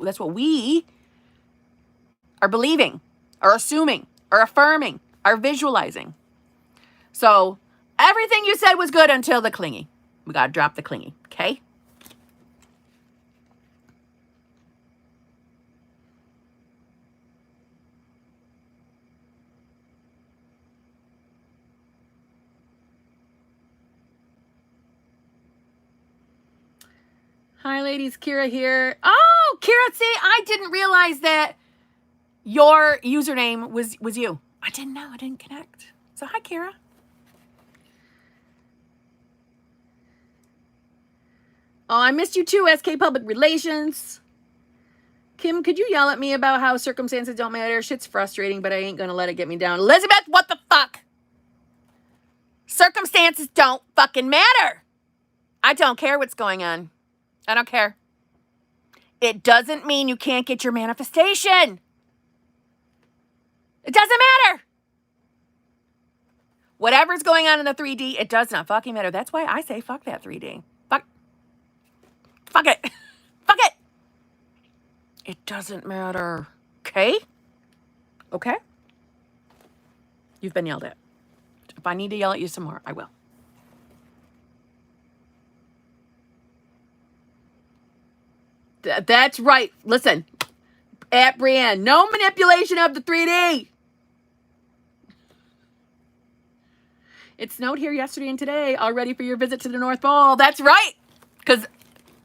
are believing, are assuming, are affirming, are visualizing. So everything you said was good until the clingy. We got to drop the clingy, okay? Hi, ladies. Kira here. Oh, Kira, see, I didn't realize that your username was you. I didn't know. I didn't connect. So, hi, Kira. Oh, I missed you too, SK Public Relations. Kim, could you yell at me about how circumstances don't matter? Shit's frustrating, but I ain't going to let it get me down. Elizabeth, what the fuck? Circumstances don't fucking matter. I don't care what's going on. I don't care. It doesn't mean you can't get your manifestation. It doesn't matter. Whatever's going on in the 3D, it does not fucking matter. That's why I say fuck that 3D. Fuck it. Fuck it. It doesn't matter. Okay? Okay? You've been yelled at. If I need to yell at you some more, I will. That's right. Listen, at Brienne, no manipulation of the 3D. It snowed here yesterday and today. All ready for your visit to the North Pole. That's right. Because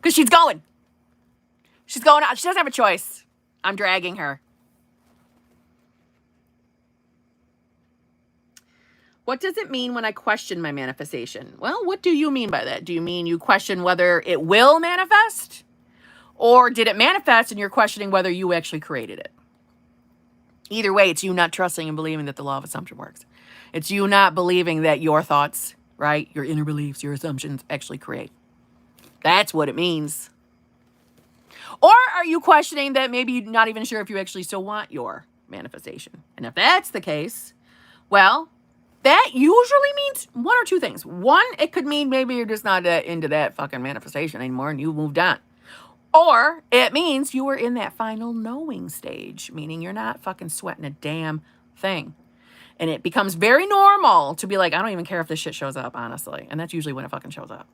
she's going. She's going out. She doesn't have a choice. I'm dragging her. What does it mean when I question my manifestation? Well, what do you mean by that? Do you mean you question whether it will manifest? Or did it manifest and you're questioning whether you actually created it? Either way, it's you not trusting and believing that the law of assumption works. It's you not believing that your thoughts, right, your inner beliefs, your assumptions actually create. That's what it means. Or are you questioning that maybe you're not even sure if you actually still want your manifestation? And if that's the case, well, that usually means one or two things. One, it could mean maybe you're just not into that fucking manifestation anymore and you moved on. Or it means you were in that final knowing stage, meaning you're not fucking sweating a damn thing. And it becomes very normal to be like, I don't even care if this shit shows up, honestly. And that's usually when it fucking shows up.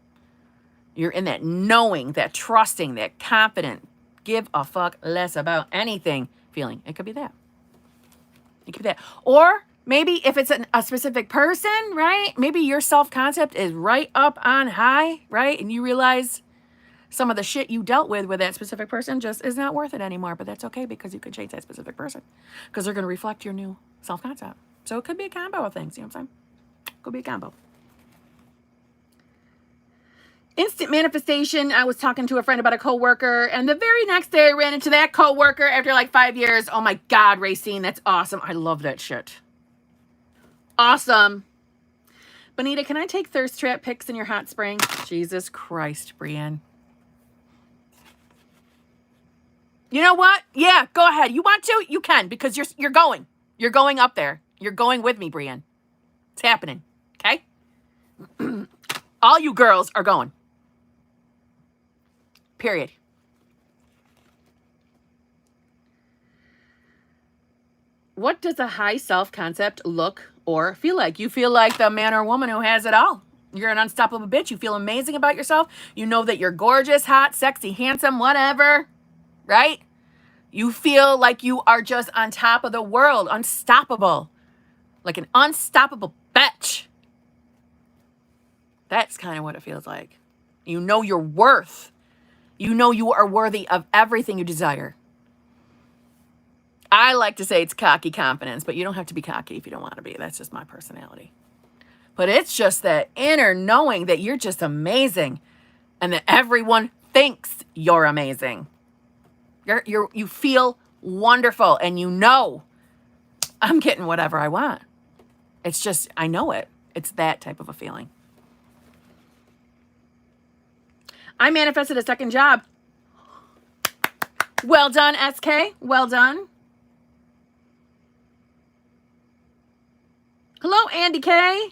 You're in that knowing, that trusting, that confident, give a fuck less about anything feeling. It could be that. It could be that. Or maybe if it's a specific person, right? Maybe your self-concept is right up on high, right? And you realize some of the shit you dealt with that specific person just is not worth it anymore. But that's okay because you could change that specific person because they're going to reflect your new self-concept. So it could be a combo of things. You know what I'm saying? Could be a combo. Instant manifestation. I was talking to a friend about a coworker, and the very next day I ran into that coworker after like 5 years. Oh my God, Racine, that's awesome. I love that shit. Awesome. Bonita, can I take thirst trap pics in your hot spring? Jesus Christ, Brienne. You know what? Yeah, go ahead. You want to? You can, because you're going. You're going up there. You're going with me, Brienne. It's happening. Okay? All you girls are going. Period. What does a high self-concept look or feel like? You feel like the man or woman who has it all. You're an unstoppable bitch. You feel amazing about yourself. You know that you're gorgeous, hot, sexy, handsome, whatever. Right? You feel like you are just on top of the world. Unstoppable. Like an unstoppable bitch. That's kind of what it feels like. You know your worth. You know you are worthy of everything you desire. I like to say it's cocky confidence, but you don't have to be cocky if you don't want to be. That's just my personality. But it's just that inner knowing that you're just amazing and that everyone thinks you're amazing. You feel wonderful, and you know I'm getting whatever I want. It's just, I know it. It's that type of a feeling. I manifested a second job. Well done, SK. Well done. Hello, Andy K.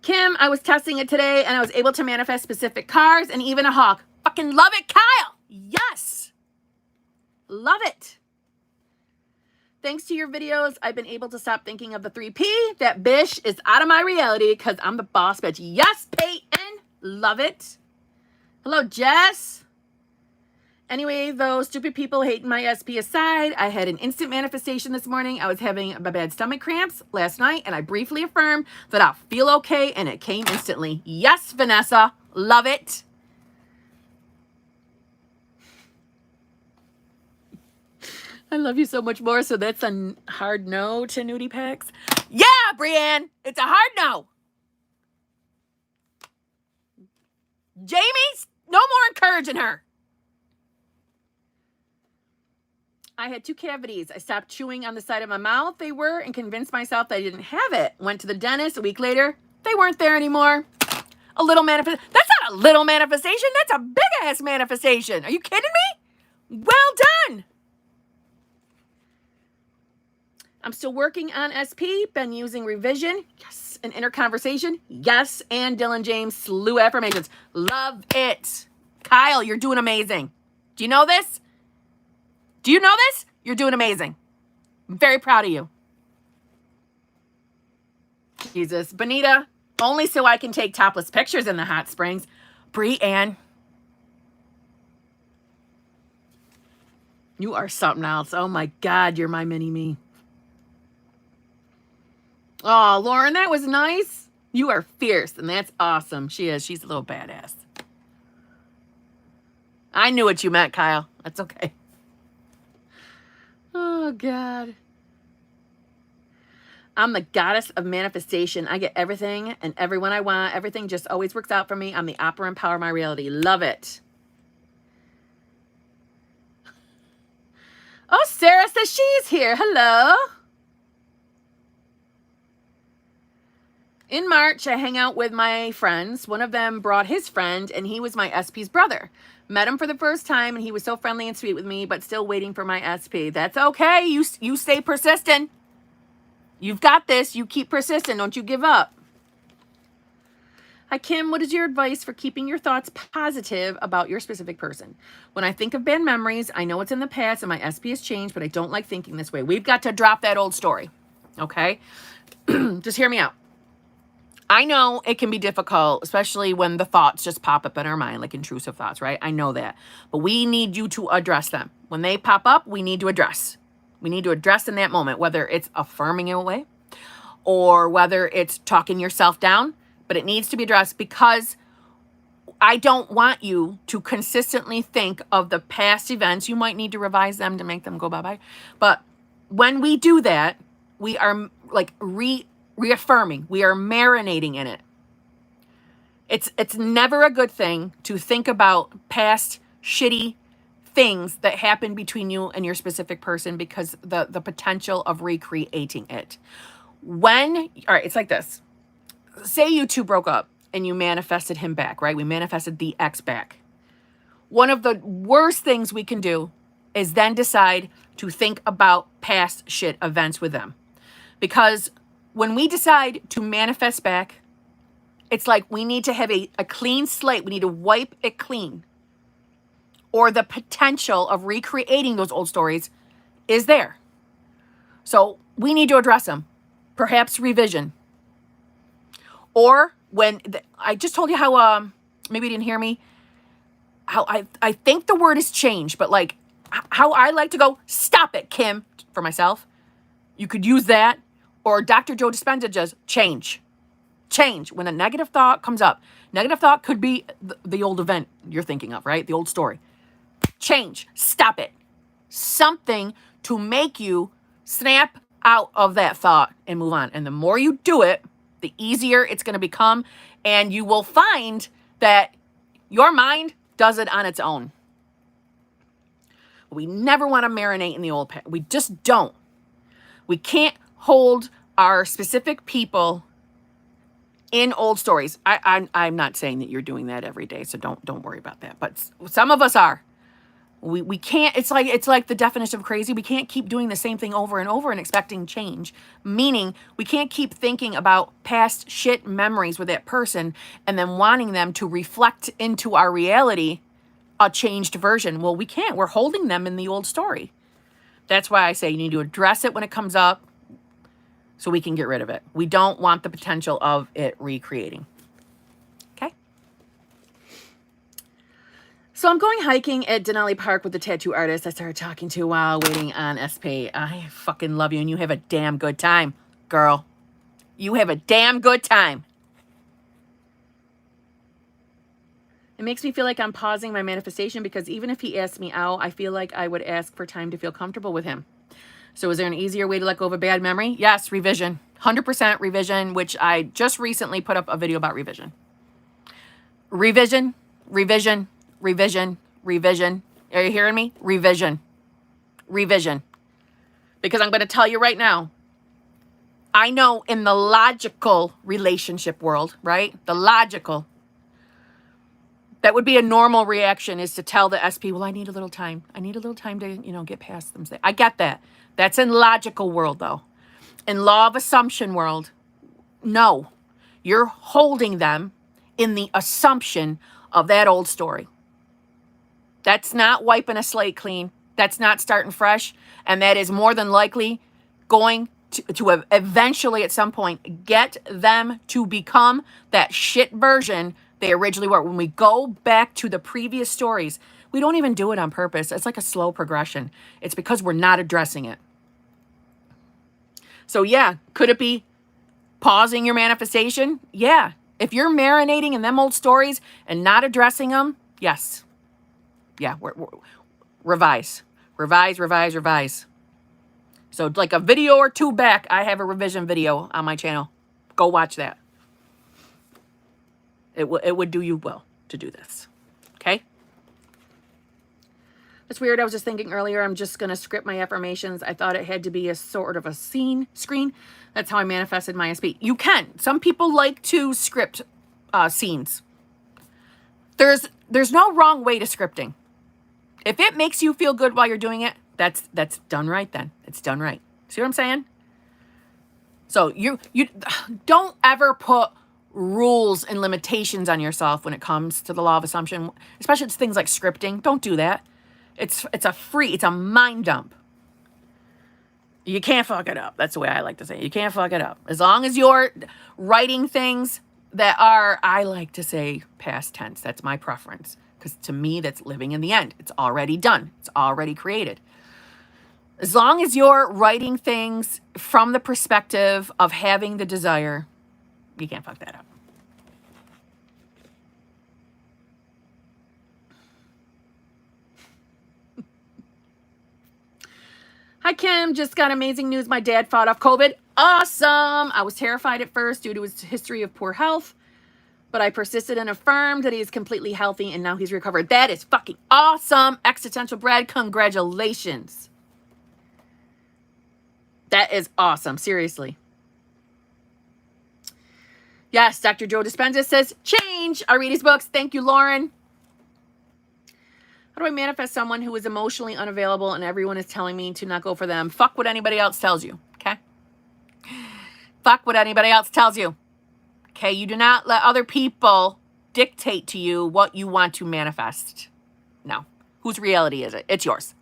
Kim, I was testing it today, and I was able to manifest specific cars and even a hawk. Fucking love it, Kyle. Yes. Love it. Thanks to your videos, I've been able to stop thinking of the 3P. That bish is out of my reality because I'm the boss bitch. Yes, Peyton. Love it. Hello, Jess. Anyway, those stupid people hating my SP aside, I had an instant manifestation this morning. I was having bad stomach cramps last night, and I briefly affirmed that I'll feel okay, and it came instantly. Yes, Vanessa. Love it. I love you so much more. So that's a hard no to nudie pics. Yeah, Brienne, it's a hard no. Jamie's no more encouraging her. I had 2 cavities. I stopped chewing on the side of my mouth they were and convinced myself that I didn't have it. Went to the dentist a week later. They weren't there anymore. A little manifestation. That's not a little manifestation. That's a big ass manifestation. Are you kidding me? Well done. I'm still working on SP, been using revision, yes, an inner conversation, yes, and Dylan James slew affirmations. Love it. Kyle, you're doing amazing. Do you know this? Do you know this? You're doing amazing. I'm very proud of you. Jesus. Bonita, only so I can take topless pictures in the hot springs. Brienne, you are something else. Oh my God, you're my mini-me. Oh, Lauren, that was nice. You are fierce, and that's awesome. She is. She's a little badass. I knew what you meant, Kyle. That's okay. Oh, God. I'm the goddess of manifestation. I get everything and everyone I want. Everything just always works out for me. I'm the operant power of my reality. Love it. Oh, Sarah says she's here. Hello. In March, I hang out with my friends. One of them brought his friend, and he was my SP's brother. Met him for the first time, and he was so friendly and sweet with me, but still waiting for my SP. That's okay. You stay persistent. You've got this. You keep persistent. Don't you give up. Hi, Kim. What is your advice for keeping your thoughts positive about your specific person? When I think of bad memories, I know it's in the past and my SP has changed, but I don't like thinking this way. We've got to drop that old story. Okay? Just hear me out. I know it can be difficult, especially when the thoughts just pop up in our mind, like intrusive thoughts, right? I know that. But we need you to address them. When they pop up, we need to address. We need to address in that moment, whether it's affirming it away or whether it's talking yourself down. But it needs to be addressed because I don't want you to consistently think of the past events. You might need to revise them to make them go bye-bye. But when we do that, we are like reaffirming. We are marinating in it. It's never a good thing to think about past shitty things that happen between you and your specific person, because the potential of recreating it. All right, it's like this. Say you two broke up and you manifested him back, right? We manifested the ex back. One of the worst things we can do is then decide to think about past shit events with them. Because when we decide to manifest back, it's like we need to have a clean slate. We need to wipe it clean. Or the potential of recreating those old stories is there. So we need to address them. Perhaps revision. Or when, I just told you how, maybe you didn't hear me, how I think the word is change, but like how I like to go, stop it, Kim, for myself. You could use that. Or Dr. Joe Dispenza just change. Change. When a negative thought comes up, negative thought could be the old event you're thinking of, right? The old story. Change. Stop it. Something to make you snap out of that thought and move on. And the more you do it, the easier it's going to become. And you will find that your mind does it on its own. We never want to marinate in the old past. We just don't. We can't hold our specific people in old stories. I'm not saying that you're doing that every day, so don't worry about that. But some of us are. We can't, it's like the definition of crazy. We can't keep doing the same thing over and over and expecting change. Meaning we can't keep thinking about past shit memories with that person and then wanting them to reflect into our reality a changed version. Well, we can't. We're holding them in the old story. That's why I say you need to address it when it comes up so we can get rid of it. We don't want the potential of it recreating. Okay? So I'm going hiking at Denali Park with the tattoo artist I started talking to while waiting on SP. I fucking love you, and you have a damn good time, girl. You have a damn good time. It makes me feel like I'm pausing my manifestation because even if he asked me out, I feel like I would ask for time to feel comfortable with him. So is there an easier way to let go of a bad memory? Yes, revision. 100% revision, which I just recently put up a video about revision. Revision, revision, revision, revision. Are you hearing me? Revision. Revision. Because I'm going to tell you right now, I know in the logical relationship world, right? The logical, that would be a normal reaction, is to tell the SP, well, I need a little time. I need a little time to, get past them. I get that. That's in logical world, though. In law of assumption world, no. You're holding them in the assumption of that old story. That's not wiping a slate clean. That's not starting fresh. And that is more than likely going to eventually at some point get them to become that shit version they originally were. When we go back to the previous stories, we don't even do it on purpose. It's like a slow progression. It's because we're not addressing it. So yeah, could it be pausing your manifestation? Yeah. If you're marinating in them old stories and not addressing them, yes. Yeah, revise. Revise, revise, revise. So like a video or two back, I have a revision video on my channel. Go watch that. It would do you well to do this. Okay? It's weird. I was just thinking earlier, I'm just going to script my affirmations. I thought it had to be a sort of a screen. That's how I manifested my SP. You can. Some people like to script scenes. There's no wrong way to scripting. If it makes you feel good while you're doing it, that's done right then. It's done right. See what I'm saying? So you don't ever put rules and limitations on yourself when it comes to the law of assumption, especially it's things like scripting. Don't do that. It's a mind dump. You can't fuck it up. That's the way I like to say it. You can't fuck it up. As long as you're writing things that are, I like to say, past tense. That's my preference. Because to me, that's living in the end. It's already done. It's already created. As long as you're writing things from the perspective of having the desire, you can't fuck that up. Hi, Kim. Just got amazing news. My dad fought off COVID. awesome. I was terrified at first due to his history of poor health, but I persisted and affirmed that he's completely healthy and now he's recovered. That is fucking awesome. Existential Brad, congratulations. That is awesome. Seriously. Yes, Dr. Joe Dispenza says, change. I read his books. Thank you, Lauren. How do I manifest someone who is emotionally unavailable and everyone is telling me to not go for them? Fuck what anybody else tells you, okay? Fuck what anybody else tells you, okay? You do not let other people dictate to you what you want to manifest. No. Whose reality is it? It's yours,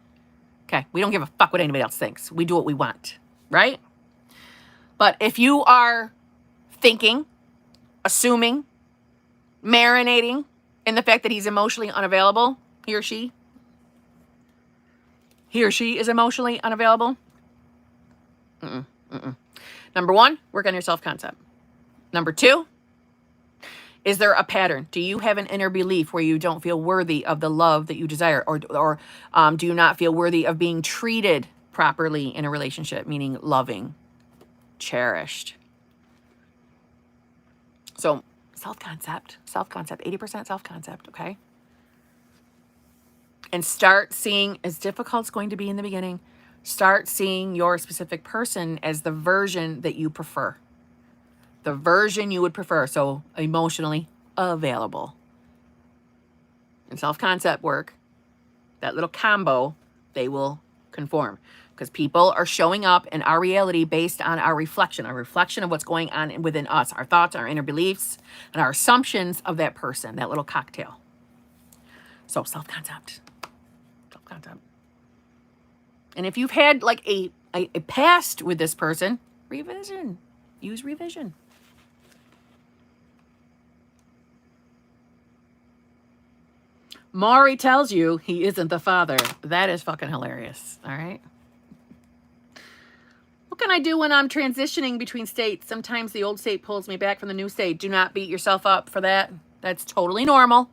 okay? We don't give a fuck what anybody else thinks. We do what we want, right? But if you are thinking, assuming, marinating in the fact that he's emotionally unavailable, he or she is emotionally unavailable. Number one, work on your self-concept. Number two, is there a pattern? Do you have an inner belief where you don't feel worthy of the love that you desire? Or do you not feel worthy of being treated properly in a relationship, meaning loving, cherished? So self-concept, 80% self-concept, okay? And start seeing, as difficult it's going to be in the beginning, start seeing your specific person as the version that you prefer. The version you would prefer. So emotionally available. And self-concept work, that little combo, they will conform. Because people are showing up in our reality based on our reflection of what's going on within us, our thoughts, our inner beliefs, and our assumptions of that person, that little cocktail. So self-concept. And if you've had like a past with this person, revision. Use revision. Maury tells you he isn't the father. That is fucking hilarious. All right. What can I do when I'm transitioning between states? Sometimes the old state pulls me back from the new state. Do not beat yourself up for that. That's totally normal.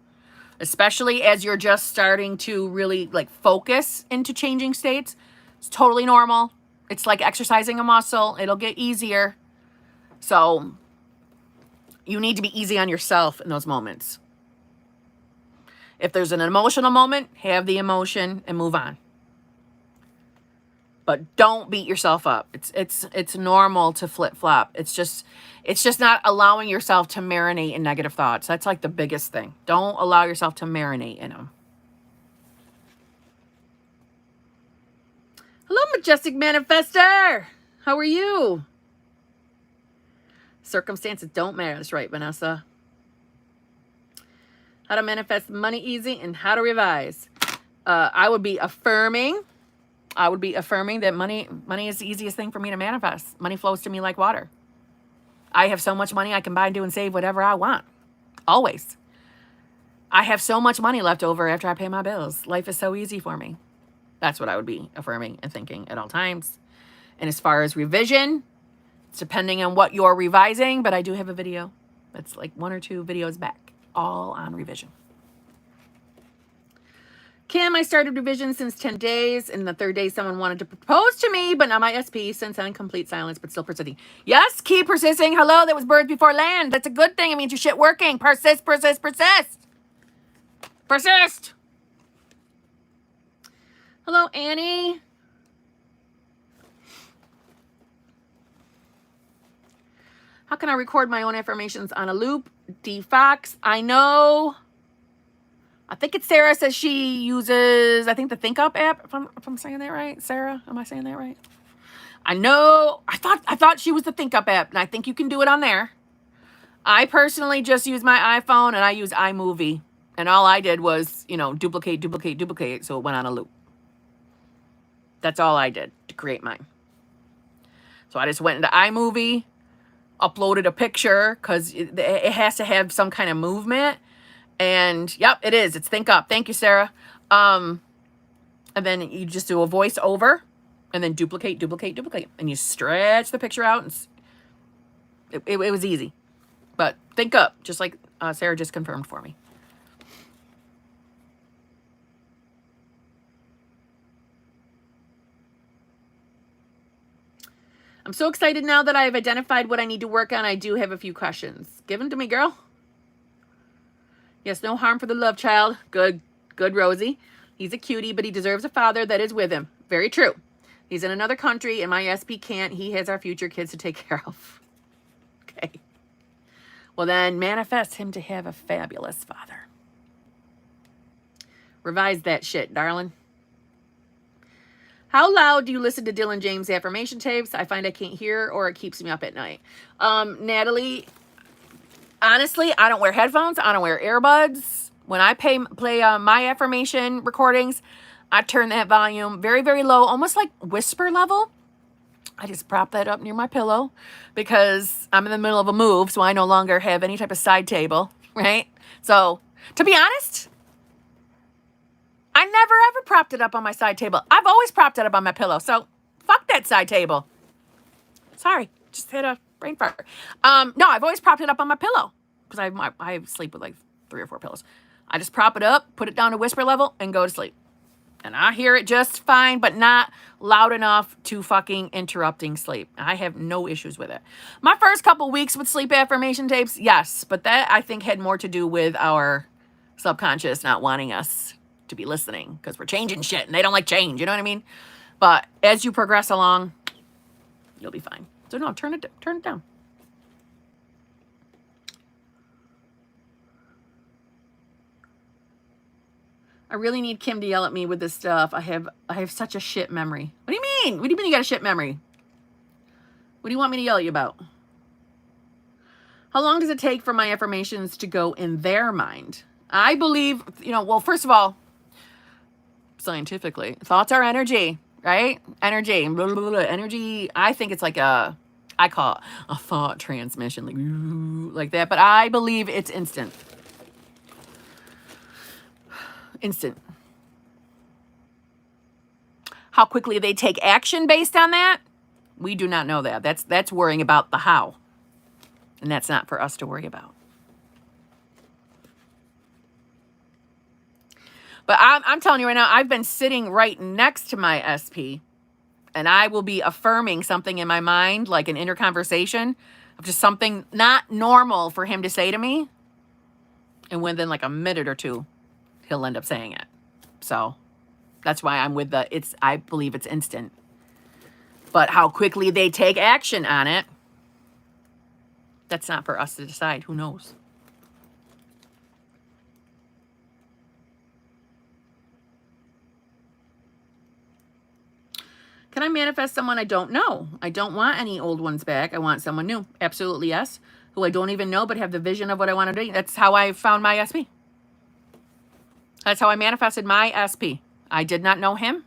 Especially as you're just starting to really like focus into changing states. It's totally normal. It's like exercising a muscle. It'll get easier. So you need to be easy on yourself in those moments. If there's an emotional moment, have the emotion and move on. But don't beat yourself up. It's normal to flip-flop. It's just not allowing yourself to marinate in negative thoughts. That's like the biggest thing. Don't allow yourself to marinate in them. Hello, Majestic Manifester. How are you? Circumstances don't matter. That's right, Vanessa. How to manifest money easy and how to revise. I would be affirming that money is the easiest thing for me to manifest. Money flows to me like water. I have so much money I can buy, do, and save whatever I want. Always. I have so much money left over after I pay my bills. Life is so easy for me. That's what I would be affirming and thinking at all times. And as far as revision, it's depending on what you're revising, but I do have a video that's like 1 or 2 videos back, all on revision. Kim, I started revision since 10 days. And the 3rd day, someone wanted to propose to me, but not my SP. Since then, complete silence, but still persisting. Yes, keep persisting. Hello, that was birds before land. That's a good thing. It means your shit working. Persist, persist, persist. Persist. Hello, Annie. How can I record my own affirmations on a loop? D Fox, I know. I think it's Sarah says she uses, I think the Think Up app, if I'm saying that right. Sarah, am I saying that right? I know. I thought she was the Think Up app, and I think you can do it on there. I personally just use my iPhone, and I use iMovie. And all I did was, duplicate, so it went on a loop. That's all I did to create mine. So I just went into iMovie, uploaded a picture, because it has to have some kind of movement. And yep, it is. It's Think Up. Thank you, Sarah. And then you just do a voiceover and then duplicate. And you stretch the picture out. And it was easy. But Think Up, just like Sarah just confirmed for me. I'm so excited now that I've identified what I need to work on. I do have a few questions. Give them to me, girl. Yes, no harm for the love child. Good, good, Rosie. He's a cutie, but he deserves a father that is with him. Very true. He's in another country, and my SP can't. He has our future kids to take care of. Okay. Well, then manifest him to have a fabulous father. Revise that shit, darling. How loud do you listen to Dylan James affirmation tapes? I find I can't hear, or it keeps me up at night. Natalie, honestly, I don't wear headphones. I don't wear earbuds. When I play my affirmation recordings, I turn that volume very, very low, almost like whisper level. I just prop that up near my pillow because I'm in the middle of a move, so I no longer have any type of side table, right? So, to be honest, I never ever propped it up on my side table. I've always propped it up on my pillow. So fuck that side table. Sorry, just hit a brain fart. No, I've always propped it up on my pillow because I sleep with like 3 or 4 pillows. I just prop it up, put it down to whisper level, and go to sleep. And I hear it just fine, but not loud enough to fucking interrupting sleep. I have no issues with it. My first couple weeks with sleep affirmation tapes, yes, but that I think had more to do with our subconscious not wanting us to be listening because we're changing shit and they don't like change. You know what I mean? But as you progress along, you'll be fine. So no, turn it down. I really need Kim to yell at me with this stuff. I have such a shit memory. What do you mean? What do you mean you got a shit memory? What do you want me to yell at you about? How long does it take for my affirmations to go in their mind? I believe, well, first of all, scientifically, thoughts are energy, right? Energy, blah, blah, blah, blah. Energy. I think it's like I call it a thought transmission, like that. But I believe it's instant. Instant. How quickly they take action based on that, we do not know that. That's worrying about the how, and that's not for us to worry about. But I'm telling you right now, I've been sitting right next to my SP, and I will be affirming something in my mind, like an inner conversation of just something not normal for him to say to me. And within like a minute or two, he'll end up saying it. So that's why I'm with I believe it's instant. But how quickly they take action on it, that's not for us to decide. Who knows? Can I manifest someone I don't know? I don't want any old ones back. I want someone new. Absolutely, yes. Who I don't even know, but have the vision of what I want to do. That's how I found my SP. That's how I manifested my SP. I did not know him.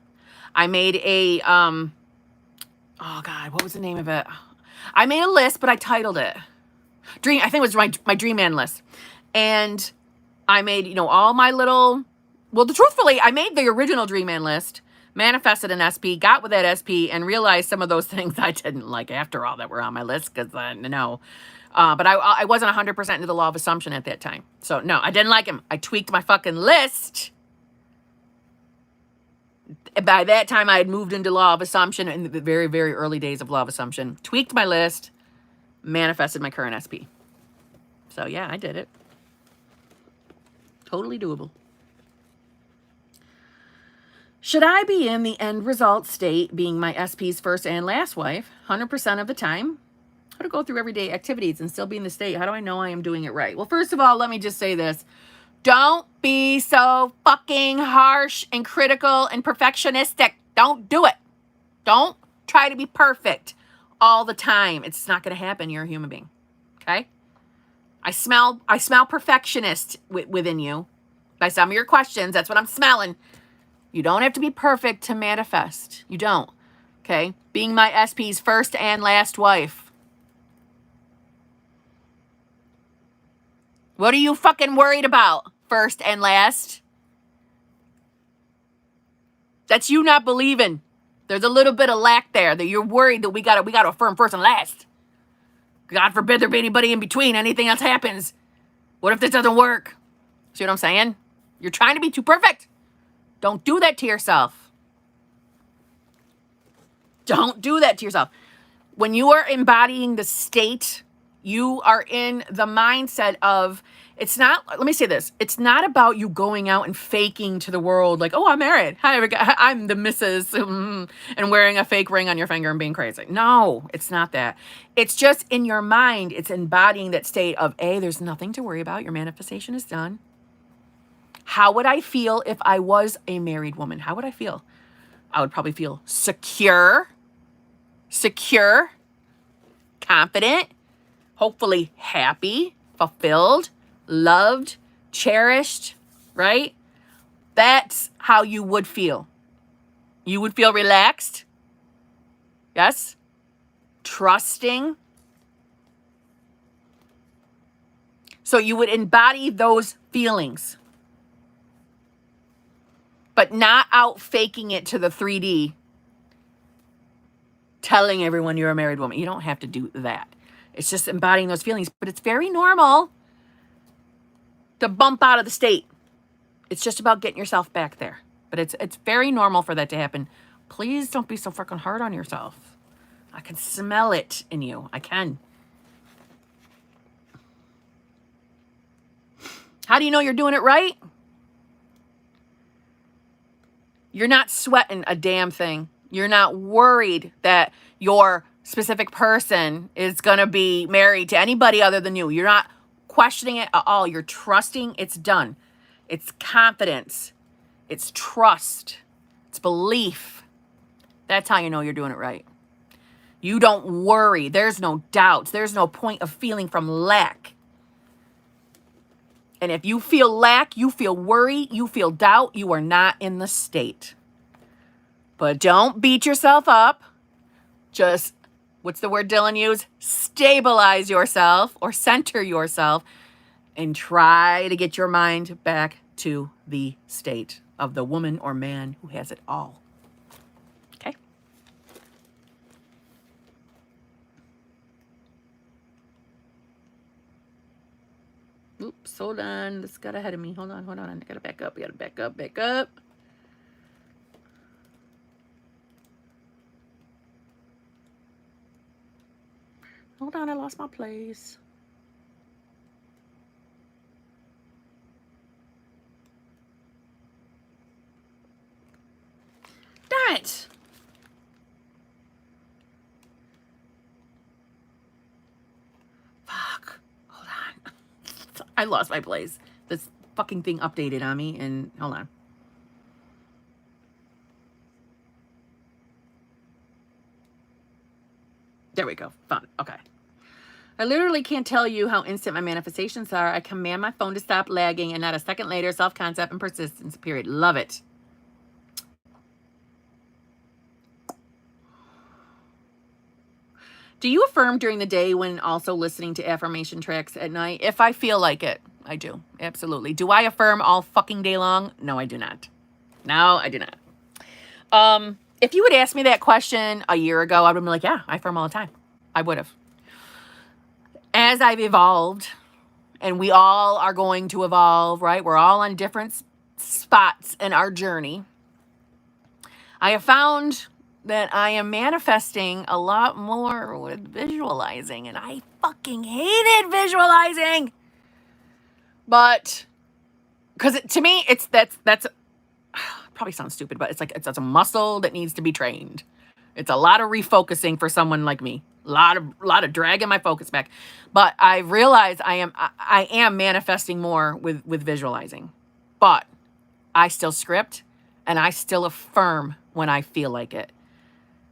I made a, oh God, what was the name of it? I made a list, but I titled it I think it was my Dream Man list. And I made, all my little, truthfully, I made the original Dream Man list, manifested an SP, got with that SP, and realized some of those things I didn't like after all that were on my list, because no. But I wasn't 100% into the law of assumption at that time. So, no, I didn't like him. I tweaked my fucking list. By that time, I had moved into law of assumption in the very, very early days of law of assumption. Tweaked my list, manifested my current SP. So, yeah, I did it. Totally doable. Should I be in the end result state, being my SP's first and last wife, 100% of the time? How to go through everyday activities and still be in the state? How do I know I am doing it right? Well, first of all, let me just say this. Don't be so fucking harsh and critical and perfectionistic. Don't do it. Don't try to be perfect all the time. It's not going to happen. You're a human being. Okay? I smell perfectionist within you. By some of your questions, that's what I'm smelling. You don't have to be perfect to manifest. You don't. Okay? Being my SP's first and last wife. What are you fucking worried about? First and last? That's you not believing. There's a little bit of lack there that you're worried that we gotta affirm first and last. God forbid there be anybody in between. Anything else happens. What if this doesn't work? See what I'm saying? You're trying to be too perfect. Don't do that to yourself. Don't do that to yourself. When you are embodying the state, you are in the mindset of, it's not, let me say this, it's not about you going out and faking to the world like, oh, I'm married. Hi, I'm the missus, and wearing a fake ring on your finger and being crazy. No, it's not that. It's just in your mind, it's embodying that state of, A, there's nothing to worry about. Your manifestation is done. How would I feel if I was a married woman? How would I feel? I would probably feel secure, confident, hopefully happy, fulfilled, loved, cherished, right? That's how you would feel. You would feel relaxed. Yes. Trusting. So you would embody those feelings, but not out faking it to the 3D, telling everyone you're a married woman. You don't have to do that. It's just embodying those feelings, but it's very normal to bump out of the state. It's just about getting yourself back there. But it's very normal for that to happen. Please don't be so freaking hard on yourself. I can smell it in you. I can. How do you know you're doing it right? You're not sweating a damn thing. You're not worried that your specific person is going to be married to anybody other than you. You're not questioning it at all. You're trusting it's done. It's confidence. It's trust. It's belief. That's how you know you're doing it right. You don't worry. There's no doubts. There's no point of feeling from lack. And if you feel lack, you feel worry, you feel doubt, you are not in the state. But don't beat yourself up. Just, what's the word Dylan used? Stabilize yourself or center yourself and try to get your mind back to the state of the woman or man who has it all. Okay? Oops, hold on. This got ahead of me. Hold on. I gotta back up. Back up. Hold on, I lost my place. Darn it. Fuck. Hold on. I lost my place. This fucking thing updated on me, and hold on. There we go. Found it. Okay. I literally can't tell you how instant my manifestations are. I command my phone to stop lagging, and not a second later, self-concept and persistence, period. Love it. Do you affirm during the day when also listening to affirmation tracks at night? If I feel like it, I do. Absolutely. Do I affirm all fucking day long? No, I do not. No, I do not. If you would ask me that question a year ago, I would be like, yeah, I affirm all the time. I would have. As I've evolved, and we all are going to evolve, right? We're all on different spots in our journey. I have found that I am manifesting a lot more with visualizing, and I fucking hated visualizing. But because to me, that's probably sounds stupid, but it's like it's a muscle that needs to be trained. It's a lot of refocusing for someone like me. A lot of dragging my focus back. But I realize I am manifesting more with visualizing. But I still script and I still affirm when I feel like it.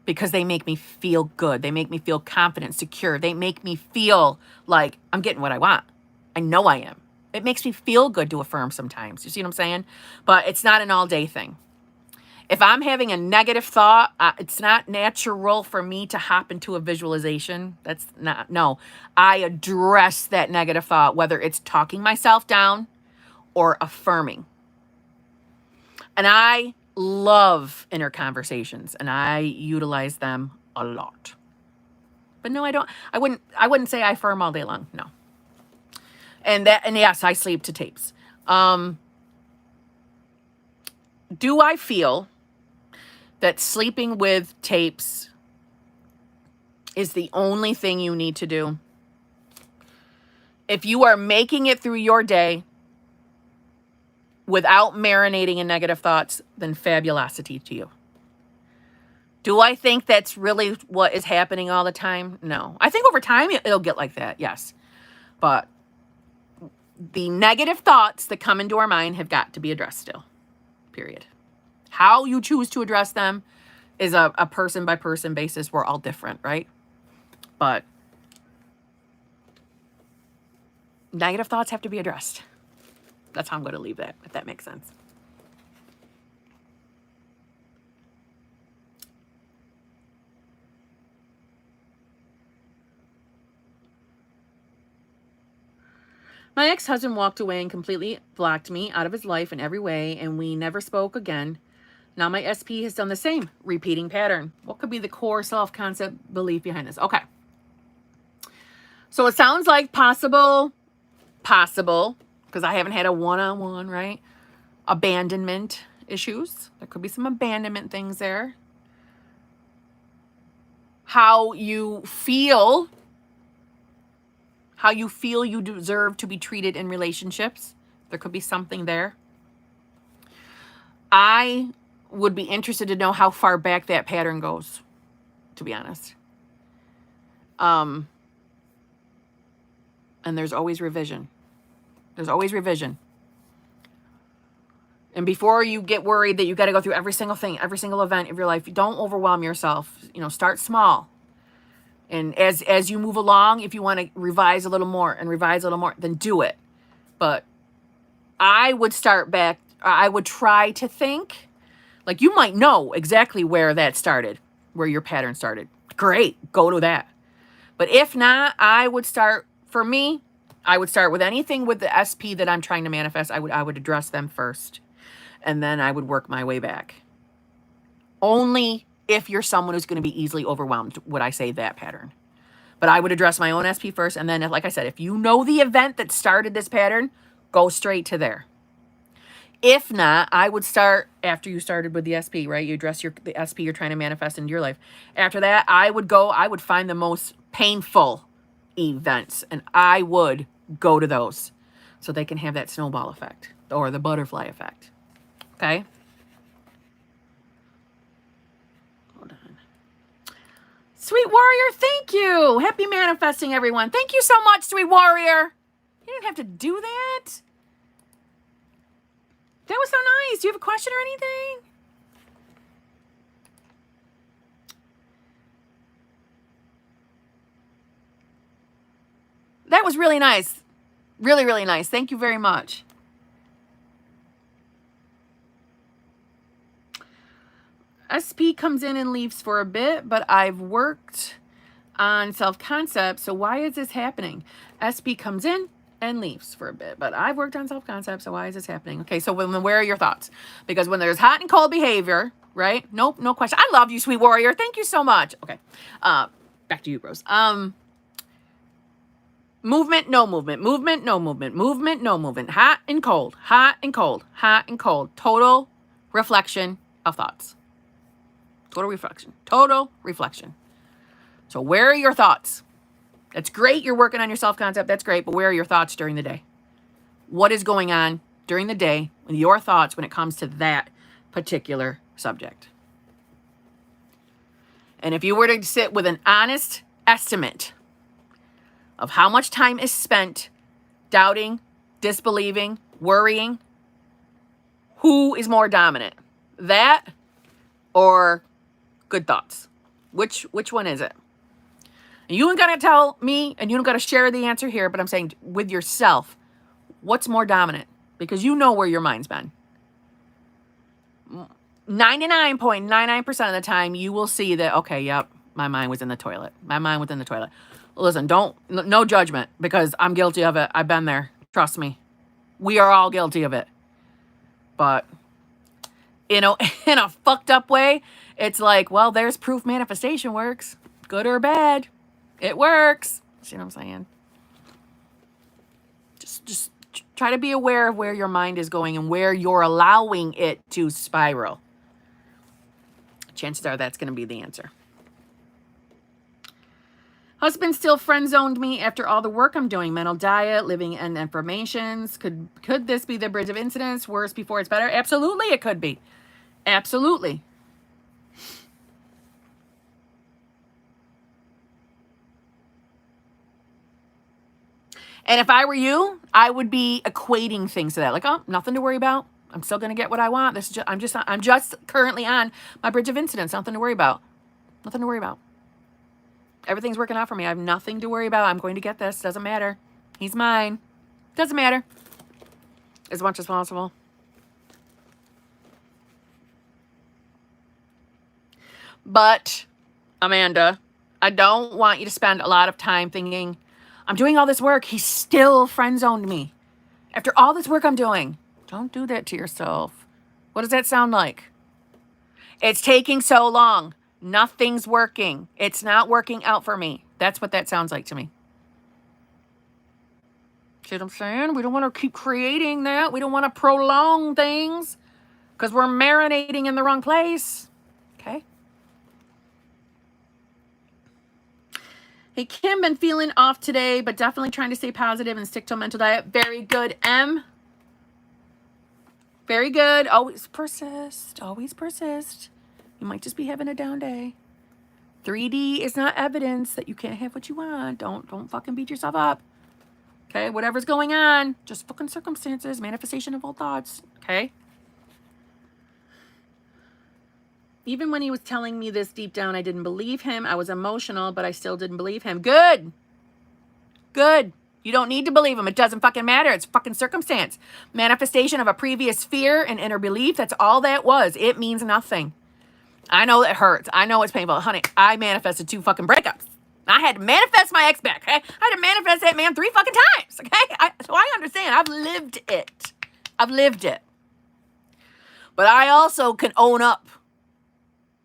Because they make me feel good. They make me feel confident, secure. They make me feel like I'm getting what I want. I know I am. It makes me feel good to affirm sometimes. You see what I'm saying? But it's not an all-day thing. If I'm having a negative thought, it's not natural for me to hop into a visualization. That's not, no. I address that negative thought, whether it's talking myself down or affirming. And I love inner conversations, and I utilize them a lot. But no, I don't. I wouldn't say I affirm all day long. No. And yes, I sleep to tapes. Do I feel that sleeping with tapes is the only thing you need to do. If you are making it through your day without marinating in negative thoughts, then fabulosity to you. Do I think that's really what is happening all the time? No. I think over time it'll get like that, yes. But the negative thoughts that come into our mind have got to be addressed still, period. How you choose to address them is a person-by-person basis. We're all different, right? But negative thoughts have to be addressed. That's how I'm going to leave that, if that makes sense. My ex-husband walked away and completely blocked me out of his life in every way, and we never spoke again. Now my SP has done the same, repeating pattern. What could be the core self-concept belief behind this? Okay. So it sounds like possible, because I haven't had a one-on-one, right? Abandonment issues. There could be some abandonment things there. How you feel you deserve to be treated in relationships. There could be something there. I would be interested to know how far back that pattern goes, to be honest. And there's always revision. There's always revision. And before you get worried that you got to go through every single thing, every single event of your life, don't overwhelm yourself. Start small. And as you move along, if you want to revise a little more, then do it. But I would start back. I would try to think, like, you might know exactly where that started, where your pattern started. Great, go to that. But if not, I would start with anything with the SP that I'm trying to manifest. I would address them first, and then I would work my way back. Only if you're someone who's going to be easily overwhelmed would I say that pattern. But I would address my own SP first, and then, like I said, if you know the event that started this pattern, go straight to there. If not, I would start after you started with the SP, right? You address the SP you're trying to manifest into your life. After that, I would find the most painful events, and I would go to those so they can have that snowball effect or the butterfly effect. Okay? Hold on. Sweet Warrior, thank you. Happy manifesting, everyone. Thank you so much, Sweet Warrior. You didn't have to do that. That was so nice. Do you have a question or anything? That was really nice. Really, really nice. Thank you very much. SP comes in and leaves for a bit, but I've worked on self-concept. So why is this happening? SP comes in and leaves for a bit, but I've worked on self-concept. So why is this happening? Okay, so where are your thoughts? Because when there's hot and cold behavior, right? Nope, no question. I love you, Sweet Warrior. Thank you so much. Okay, back to you, Rose. Movement, no movement. Movement, no movement. Movement, no movement. Hot and cold. Hot and cold. Hot and cold. Total reflection of thoughts. Total reflection. Total reflection. So where are your thoughts? That's great. You're working on your self-concept. That's great. But where are your thoughts during the day? What is going on during the day with your thoughts when it comes to that particular subject? And if you were to sit with an honest estimate of how much time is spent doubting, disbelieving, worrying, who is more dominant? That or good thoughts? Which one is it? You ain't got to tell me, and you don't got to share the answer here, but I'm saying with yourself, what's more dominant? Because you know where your mind's been. 99.99% of the time, you will see that, okay, yep, my mind was in the toilet. My mind was in the toilet. Listen, no judgment, because I'm guilty of it. I've been there. Trust me. We are all guilty of it. But, in a fucked up way, it's like, well, there's proof manifestation works. Good or bad. It works. See what I'm saying? Just try to be aware of where your mind is going and where you're allowing it to spiral. Chances are that's going to be the answer. Husband still friend zoned me after all the work I'm doing. Mental diet, living in affirmations. Could this be the bridge of incidents? Worse before it's better? Absolutely, it could be. Absolutely. And if I were you, I would be equating things to that. Like, oh, nothing to worry about. I'm still going to get what I want. This is I'm just currently on my bridge of incidents. Nothing to worry about. Nothing to worry about. Everything's working out for me. I have nothing to worry about. I'm going to get this. Doesn't matter. He's mine. Doesn't matter. As much as possible. But, Amanda, I don't want you to spend a lot of time thinking, I'm doing all this work. He still friend zoned me. After all this work I'm doing. Don't do that to yourself. What does that sound like? It's taking so long. Nothing's working. It's not working out for me. That's what that sounds like to me. See what I'm saying? We don't want to keep creating that. We don't want to prolong things because we're marinating in the wrong place. Okay? Hey, Kim, been feeling off today, but definitely trying to stay positive and stick to a mental diet. Very good, M. Very good. Always persist. Always persist. You might just be having a down day. 3D is not evidence that you can't have what you want. Don't fucking beat yourself up. Okay? Whatever's going on, just fucking circumstances, manifestation of all thoughts. Okay? Even when he was telling me this deep down, I didn't believe him. I was emotional, but I still didn't believe him. Good. Good. You don't need to believe him. It doesn't fucking matter. It's fucking circumstance. Manifestation of a previous fear and inner belief. That's all that was. It means nothing. I know it hurts. I know it's painful. Honey, I manifested 2 fucking breakups. I had to manifest my ex back. Okay? I had to manifest that man 3 fucking times. Okay? So I understand. I've lived it. I've lived it. But I also can own up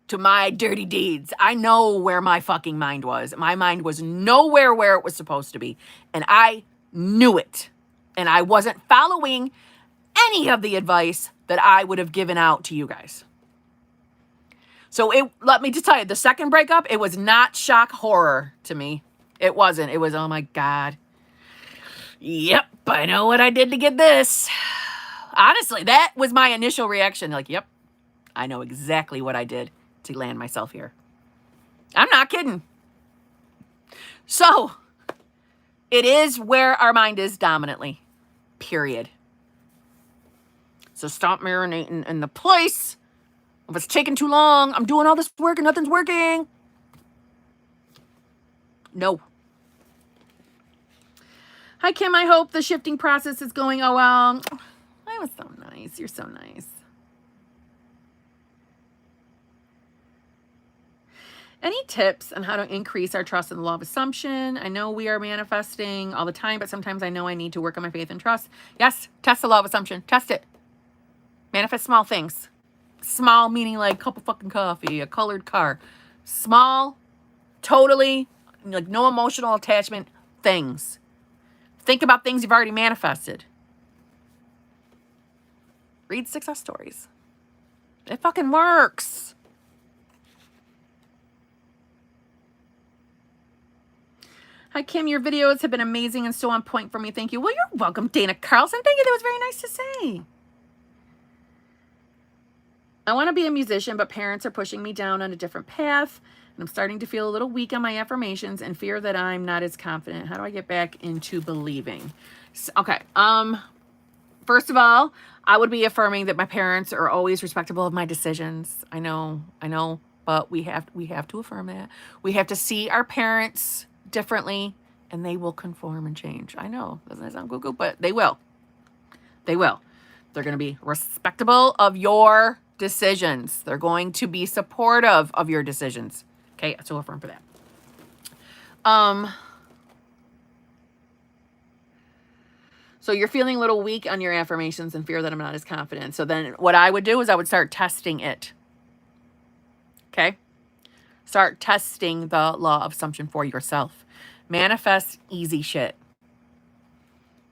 to my dirty deeds. I know where my fucking mind was. My mind was nowhere where it was supposed to be. And I knew it. And I wasn't following any of the advice that I would have given out to you guys. So let me just tell you, the second breakup, it was not shock horror to me. It wasn't. It was, oh my God. Yep, I know what I did to get this. Honestly, that was my initial reaction. Like, yep, I know exactly what I did to land myself here. I'm not kidding. So, it is where our mind is dominantly. Period. So stop marinating in the place. If it's taking too long, I'm doing all this work and nothing's working. No. Hi, Kim. I hope the shifting process is going oh well. That was so nice. You're so nice. Any tips on how to increase our trust in the law of assumption? I know we are manifesting all the time, but sometimes I know I need to work on my faith and trust. Yes, test the law of assumption. Test it. Manifest small things. Small meaning like a cup of fucking coffee, a colored car. Small, totally, like no emotional attachment things. Think about things you've already manifested. Read success stories. It fucking works. Hi, Kim. Your videos have been amazing and so on point for me. Thank you. Well, you're welcome, Dana Carlson. Thank you. That was very nice to say. I want to be a musician, but parents are pushing me down on a different path. And I'm starting to feel a little weak on my affirmations and fear that I'm not as confident. How do I get back into believing? So, okay. First of all, I would be affirming that my parents are always respectable of my decisions. I know, but we have to affirm that. We have to see our parents differently, and they will conform and change. I know, doesn't that sound good? But they will. They will. They're going to be respectable of your decisions. They're going to be supportive of your decisions. Okay, so affirm for that. So you're feeling a little weak on your affirmations and fear that I'm not as confident. So then what I would do is I would start testing it. Okay? Start testing the law of assumption for yourself. Manifest easy shit.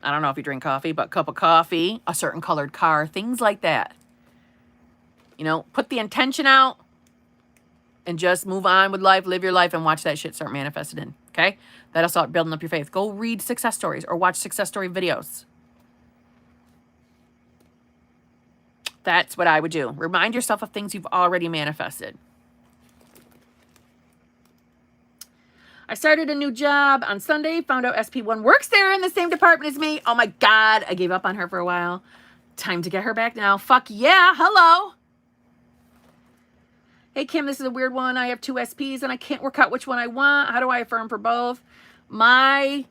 I don't know if you drink coffee, but a cup of coffee, a certain colored car, things like that. You know, put the intention out and just move on with life, live your life, and watch that shit start manifesting in. Okay? That'll start building up your faith. Go read success stories or watch success story videos. That's what I would do. Remind yourself of things you've already manifested. I started a new job on Sunday, found out SP1 works there in the same department as me. Oh my God, I gave up on her for a while. Time to get her back now. Fuck yeah, hello. Hey Kim, this is a weird one. I have 2 SPs and I can't work out which one I want. How do I affirm for both? My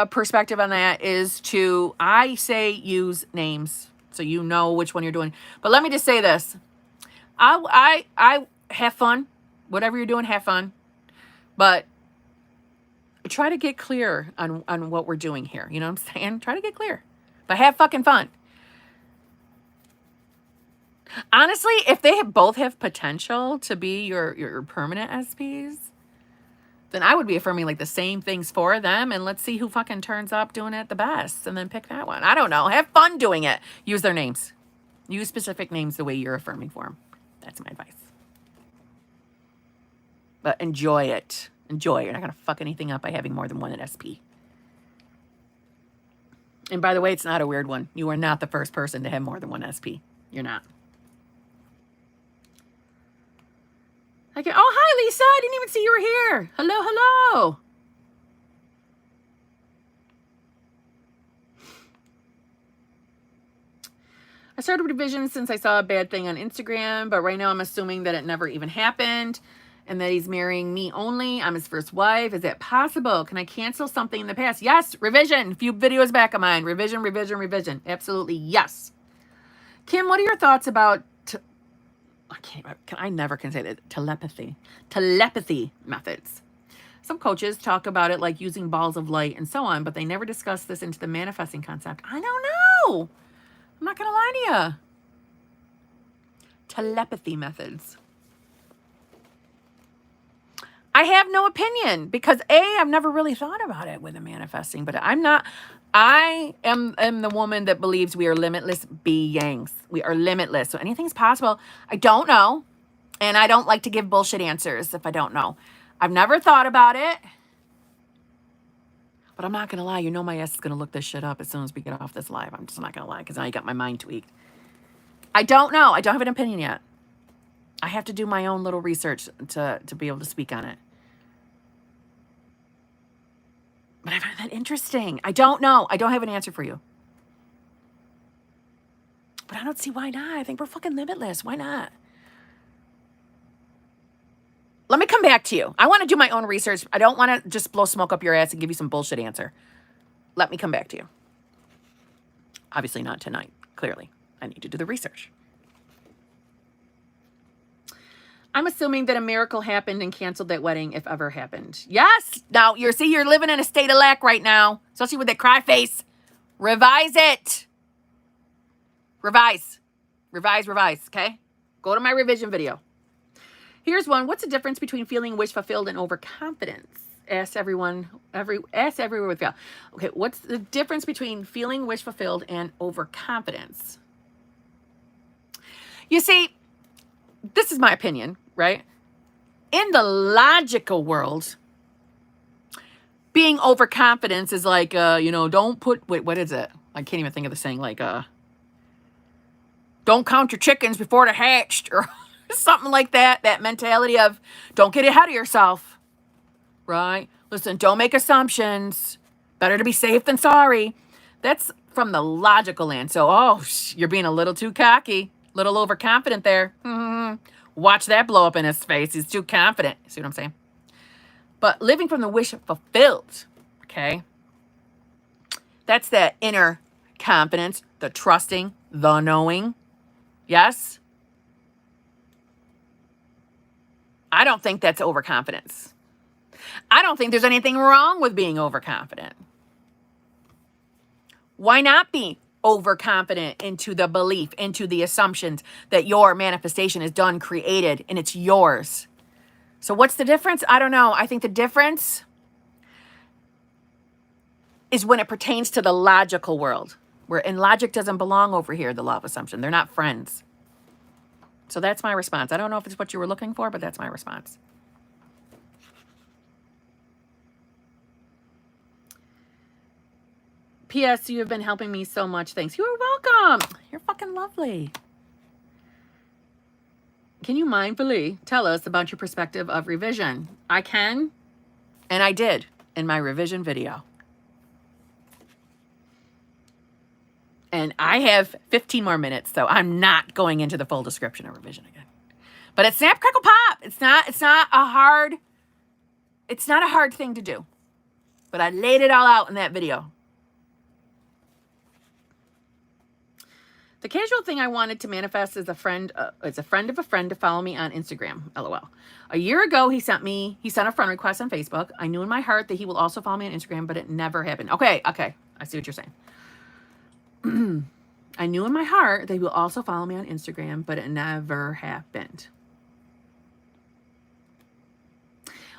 perspective on that is I say use names so you know which one you're doing. But let me just say this. I have fun. Whatever you're doing, have fun. But try to get clear on what we're doing here. You know what I'm saying? Try to get clear. But have fucking fun. Honestly, if they both have potential to be your permanent SPs, then I would be affirming like the same things for them, and let's see who fucking turns up doing it the best, and then pick that one. I don't know. Have fun doing it. Use their names. Use specific names the way you're affirming for them. That's my advice. But enjoy it. Enjoy. You're not going to fuck anything up by having more than one at SP. And by the way, it's not a weird one. You are not the first person to have more than one SP. You're not. Oh, hi, Lisa. I didn't even see you were here. Hello, hello. I started revisions since I saw a bad thing on Instagram, but right now I'm assuming that it never even happened and that he's marrying me only. I'm his first wife. Is that possible? Can I cancel something in the past? Yes, revision. A few videos back of mine. Revision, revision, revision. Absolutely, yes. Kim, what are your thoughts about I never can say that. Telepathy methods. Some coaches talk about it like using balls of light and so on, but they never discuss this into the manifesting concept. I don't know. I'm not going to lie to you. Telepathy methods. I have no opinion because I've never really thought about it with the manifesting, but I am the woman that believes we are limitless beings. We are limitless. So anything's possible. I don't know. And I don't like to give bullshit answers if I don't know. I've never thought about it. But I'm not going to lie. You know my ass is going to look this shit up as soon as we get off this live. I'm just not going to lie because now you got my mind tweaked. I don't know. I don't have an opinion yet. I have to do my own little research to be able to speak on it. But I find that interesting. I don't know. I don't have an answer for you. But I don't see why not. I think we're fucking limitless. Why not? Let me come back to you. I want to do my own research. I don't want to just blow smoke up your ass and give you some bullshit answer. Let me come back to you. Obviously not tonight. Clearly. I need to do the research. I'm assuming that a miracle happened and canceled that wedding if ever happened. Yes. Now, you're living in a state of lack right now, especially with that cry face. Revise it. Revise, okay? Go to my revision video. Here's one. What's the difference between feeling wish fulfilled and overconfidence? Ask everywhere with y'all. Okay, what's the difference between feeling wish fulfilled and overconfidence? You see, this is my opinion, right? In the logical world, being overconfident is like, don't put, what is it? I can't even think of the saying, like, don't count your chickens before they're hatched, or something like that. That mentality of, don't get ahead of yourself, right? Listen, don't make assumptions. Better to be safe than sorry. That's from the logical end. So, you're being a little too cocky, a little overconfident there. Watch that blow up in his face. He's too confident. See what I'm saying? But living from the wish fulfilled, okay? That's that inner confidence, the trusting, the knowing. Yes? I don't think that's overconfidence. I don't think there's anything wrong with being overconfident. Why not be overconfident into the belief, into the assumptions that your manifestation is done, created, and it's yours? So what's the difference? I don't know. I think the difference is when it pertains to the logical world, and logic doesn't belong over here, the law of assumption. They're not friends. So that's my response. I don't know if it's what you were looking for, but that's my response. P.S. You have been helping me so much. Thanks. You are welcome. You're fucking lovely. Can you mindfully tell us about your perspective of revision? I can, and I did in my revision video. And I have 15 more minutes, so I'm not going into the full description of revision again. But it's Snap Crackle Pop. It's not a hard thing to do. But I laid it all out in that video. The casual thing I wanted to manifest is a friend of a friend to follow me on Instagram. LOL. A year ago, he sent a friend request on Facebook. I knew in my heart that he will also follow me on Instagram, but it never happened. Okay. I see what you're saying. I knew in my heart that he will also follow me on Instagram, but it never happened.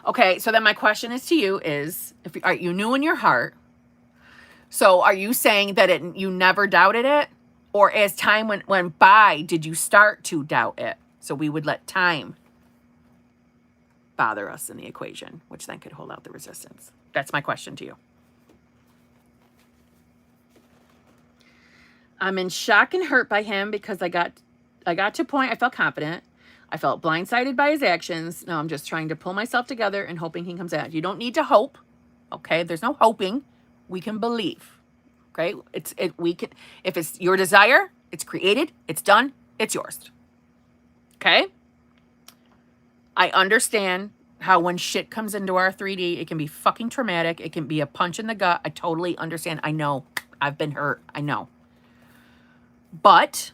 Okay, so then my question is to you is, you knew in your heart, so are you saying that you never doubted it? Or as time went by, did you start to doubt it? So we would let time bother us in the equation, which then could hold out the resistance. That's my question to you. I'm in shock and hurt by him because I got to a point I felt confident. I felt blindsided by his actions. Now I'm just trying to pull myself together and hoping he comes out. You don't need to hope. Okay? There's no hoping. We can believe. Okay? If it's your desire, it's created, it's done, it's yours. Okay? I understand how when shit comes into our 3D, it can be fucking traumatic. It can be a punch in the gut. I totally understand. I know. I've been hurt. I know. But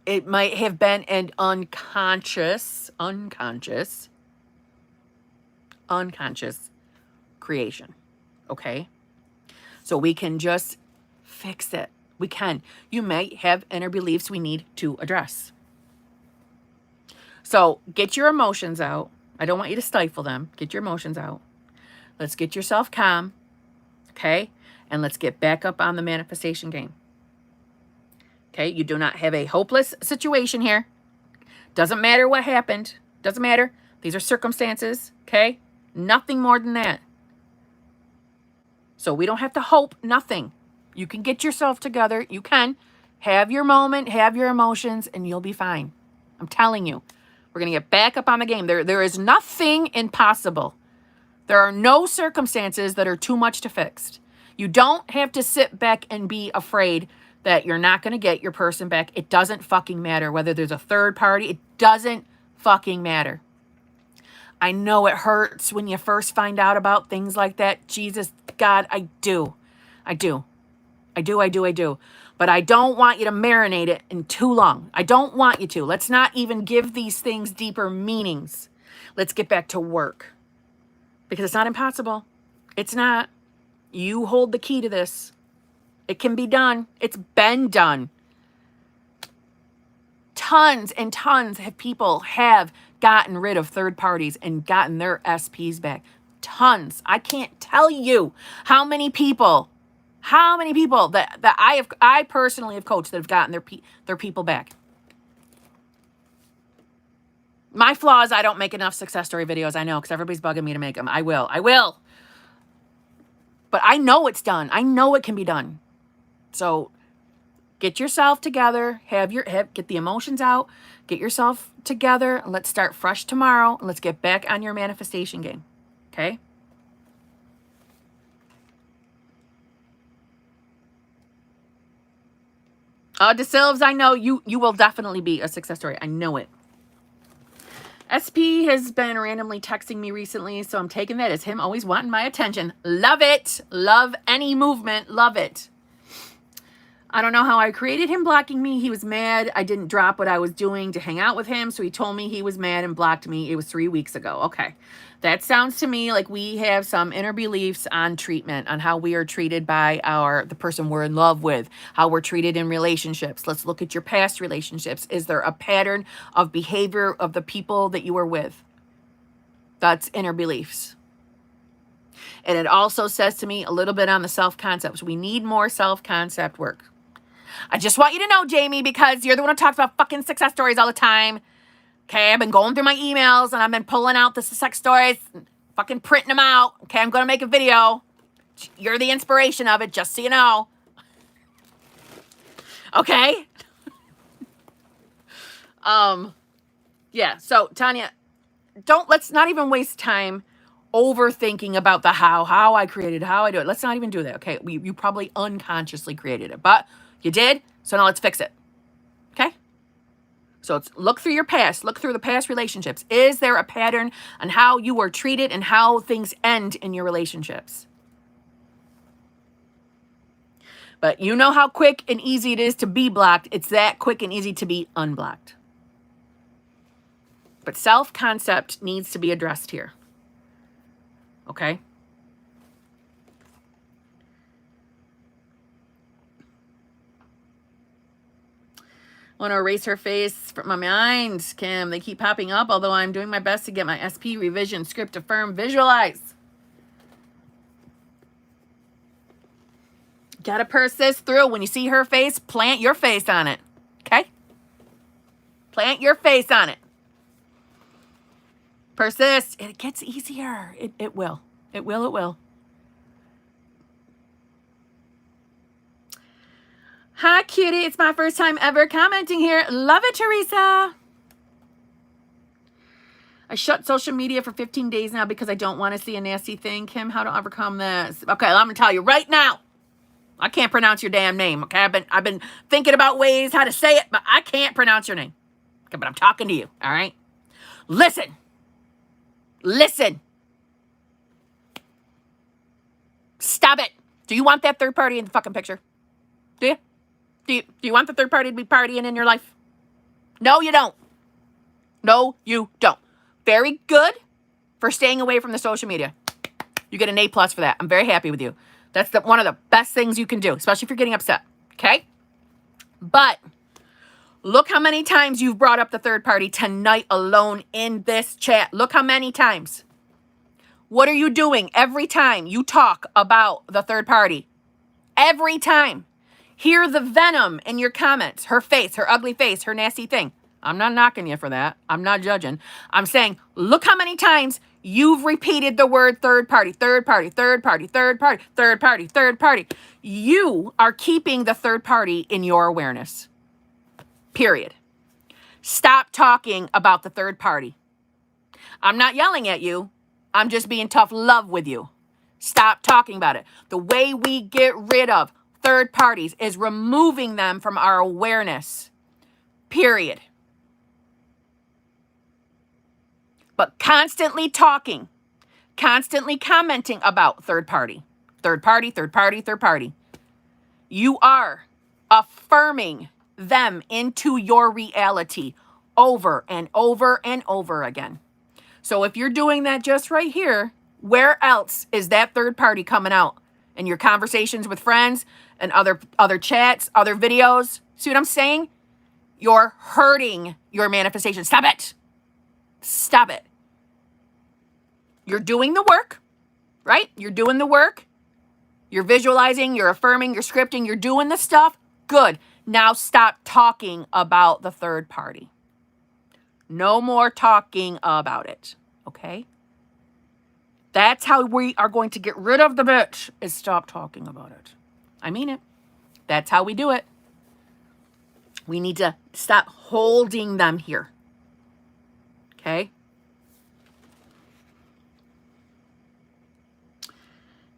it might have been an unconscious creation. Okay? So we can just fix it. We can. You may have inner beliefs we need to address. So get your emotions out. I don't want you to stifle them. Get your emotions out. Let's get yourself calm. Okay? And let's get back up on the manifestation game. Okay? You do not have a hopeless situation here. Doesn't matter what happened. Doesn't matter. These are circumstances. Okay? Nothing more than that. So we don't have to hope nothing. You can get yourself together. You can have your moment, have your emotions, and you'll be fine. I'm telling you. We're going to get back up on the game. There is nothing impossible. There are no circumstances that are too much to fix. You don't have to sit back and be afraid that you're not going to get your person back. It doesn't fucking matter whether there's a third party. It doesn't fucking matter. I know it hurts when you first find out about things like that. Jesus, God, I do. But I don't want you to marinate it in too long. I don't want you to. Let's not even give these things deeper meanings. Let's get back to work. Because it's not impossible. It's not. You hold the key to this. It can be done. It's been done. Tons and tons of people have gotten rid of third parties and gotten their SPs back. Tons. I can't tell you how many people that I personally have coached that have gotten their people back. My flaws, I don't make enough success story videos. I know, because everybody's bugging me to make them. I will. But I know it's done. I know it can be done. So get yourself together, get the emotions out, get yourself together, and let's start fresh tomorrow, and let's get back on your manifestation game. Okay? DeSilves, I know you will definitely be a success story. I know it. SP has been randomly texting me recently, so I'm taking that as him always wanting my attention. Love it. Love any movement. Love it. I don't know how I created him blocking me. He was mad. I didn't drop what I was doing to hang out with him, so he told me he was mad and blocked me. It was 3 weeks ago. Okay. That sounds to me like we have some inner beliefs on treatment, on how we are treated by the person we're in love with, how we're treated in relationships. Let's look at your past relationships. Is there a pattern of behavior of the people that you were with? That's inner beliefs. And it also says to me a little bit on the self-concept. So we need more self-concept work. I just want you to know, Jamie, because you're the one who talks about fucking success stories all the time. Okay, I've been going through my emails and I've been pulling out the success stories, fucking printing them out. Okay, I'm going to make a video. You're the inspiration of it, just so you know. Okay? Yeah, so Tanya, let's not even waste time overthinking about the how I created, how I do it. Let's not even do that, okay? You probably unconsciously created it, but you did, so now let's fix it, okay? So it's look through your past, look through the past relationships. Is there a pattern on how you were treated and how things end in your relationships? But you know how quick and easy it is to be blocked. It's that quick and easy to be unblocked. But self-concept needs to be addressed here. Okay? I want to erase her face from my mind, Kim. They keep popping up, although I'm doing my best to get my SP revision script affirmed. Visualize. Gotta persist through. When you see her face, plant your face on it. Okay? Plant your face on it. Persist. It gets easier. It will. It will. It will. Hi, cutie. It's my first time ever commenting here. Love it, Teresa. I shut social media for 15 days now because I don't want to see a nasty thing. Kim, how to overcome this? Okay, I'm going to tell you right now. I can't pronounce your damn name, okay? I've been thinking about ways how to say it, but I can't pronounce your name. Okay, but I'm talking to you, all right? Listen. Listen. Stop it. Do you want that third party in the fucking picture? Do you? Do you want the third party to be partying in your life? No, you don't. No, you don't. Very good for staying away from the social media. You get an A+ for that. I'm very happy with you. That's one of the best things you can do, especially if you're getting upset, okay? But look how many times you've brought up the third party tonight alone in this chat. Look how many times. What are you doing every time you talk about the third party? Every time. Hear the venom in your comments. Her face, her ugly face, her nasty thing. I'm not knocking you for that. I'm not judging. I'm saying, look how many times you've repeated the word third party, third party, third party, third party, third party, third party. You are keeping the third party in your awareness. Period. Stop talking about the third party. I'm not yelling at you. I'm just being tough love with you. Stop talking about it. The way we get rid of third parties is removing them from our awareness. Period. But constantly talking, constantly commenting about third party, third party, third party, third party. You are affirming them into your reality over and over and over again. So if you're doing that just right here, where else is that third party coming out? In your conversations with friends and other chats, other videos? See what I'm saying? You're hurting your manifestation. Stop it. Stop it. You're doing the work, right? You're doing the work. You're visualizing, you're affirming, you're scripting, you're doing the stuff. Good. Now stop talking about the third party. No more talking about it, okay? That's how we are going to get rid of the bitch, is stop talking about it. I mean it. That's how we do it. We need to stop holding them here, okay?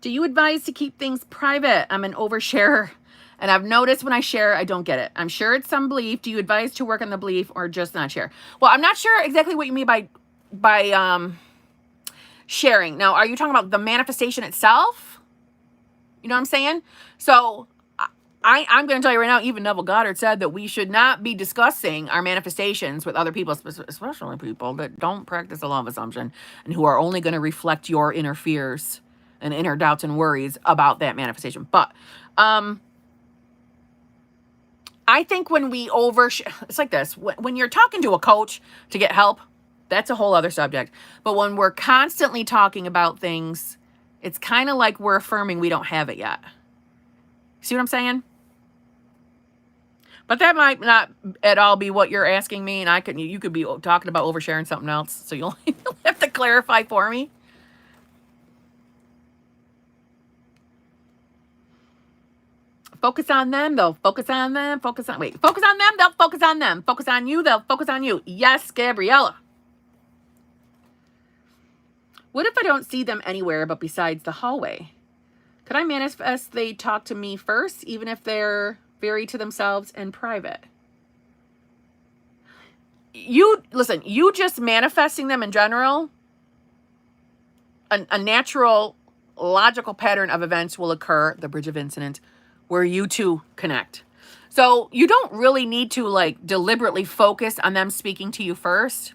Do you advise to keep things private? I'm an oversharer, and I've noticed when I share, I don't get it. I'm sure it's some belief. Do you advise to work on the belief or just not share? Well, I'm not sure exactly what you mean by sharing. Now, are you talking about the manifestation itself? You know what I'm saying? So I'm going to tell you right now, even Neville Goddard said that we should not be discussing our manifestations with other people, especially people that don't practice the law of assumption and who are only going to reflect your inner fears and inner doubts and worries about that manifestation. But I think when we it's like this. When you're talking to a coach to get help, that's a whole other subject. But when we're constantly talking about things, it's kind of like we're affirming we don't have it yet. See what I'm saying? But that might not at all be what you're asking me, and you could be talking about oversharing something else. So you'll have to clarify for me. Focus on them, they'll focus on them. Focus on them, they'll focus on them. Focus on you, they'll focus on you. Yes, Gabriella. What if I don't see them anywhere but besides the hallway? Could I manifest they talk to me first, even if they're very to themselves and private? Listen, you just manifesting them in general, a natural, logical pattern of events will occur, the bridge of incident, where you two connect. So you don't really need to like deliberately focus on them speaking to you first.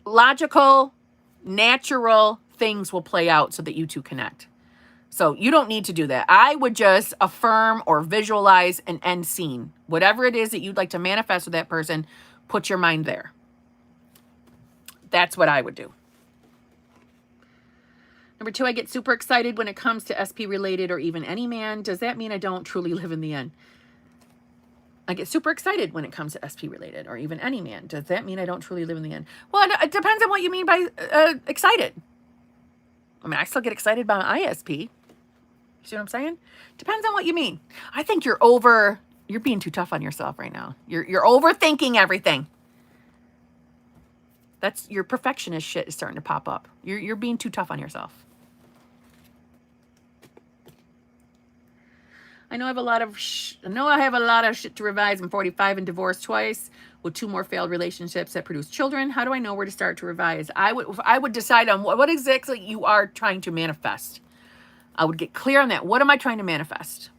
Logical, natural things will play out so that you two connect. So you don't need to do that. I would just affirm or visualize an end scene. Whatever it is that you'd like to manifest with that person, put your mind there. That's what I would do. Number 2, I get super excited when it comes to SP related or even any man. Does that mean I don't truly live in the end? I get super excited when it comes to SP related or even any man. Does that mean I don't truly live in the end? Well, it depends on what you mean by excited. I mean, I still get excited about ISP. You see what I'm saying? Depends on what you mean. I think you're being too tough on yourself right now. You're overthinking everything. That's your perfectionist shit is starting to pop up. You're being too tough on yourself. I know I have a lot of shit to revise. I'm 45 and divorced twice with 2 more failed relationships that produce children. How do I know where to start to revise? I would decide on what exactly you are trying to manifest. I would get clear on that. What am I trying to manifest?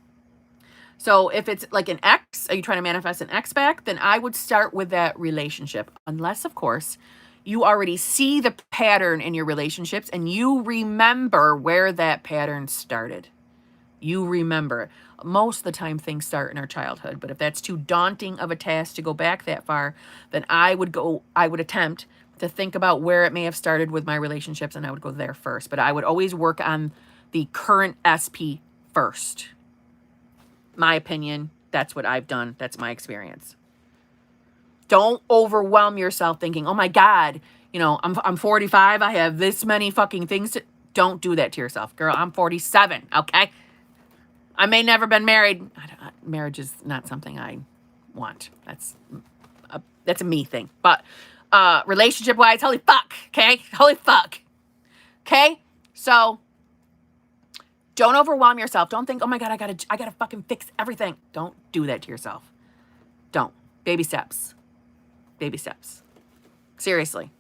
So if it's like an ex, are you trying to manifest an ex back? Then I would start with that relationship. Unless, of course, you already see the pattern in your relationships and you remember where that pattern started. You remember. Most of the time things start in our childhood, but if that's too daunting of a task to go back that far, then I would attempt to think about where it may have started with my relationships, and I would go there first. But I would always work on the current SP first. My opinion, that's what I've done. That's my experience. Don't overwhelm yourself thinking, oh my God, I'm 45. I have this many fucking things don't do that to yourself. Girl, I'm 47. Okay. I may never been married. Marriage is not something I want. That's a me thing. But relationship wise, holy fuck. Okay. Holy fuck. Okay. So don't overwhelm yourself. Don't think, oh my God, I gotta fucking fix everything. Don't do that to yourself. Don't. Baby steps. Baby steps. Seriously.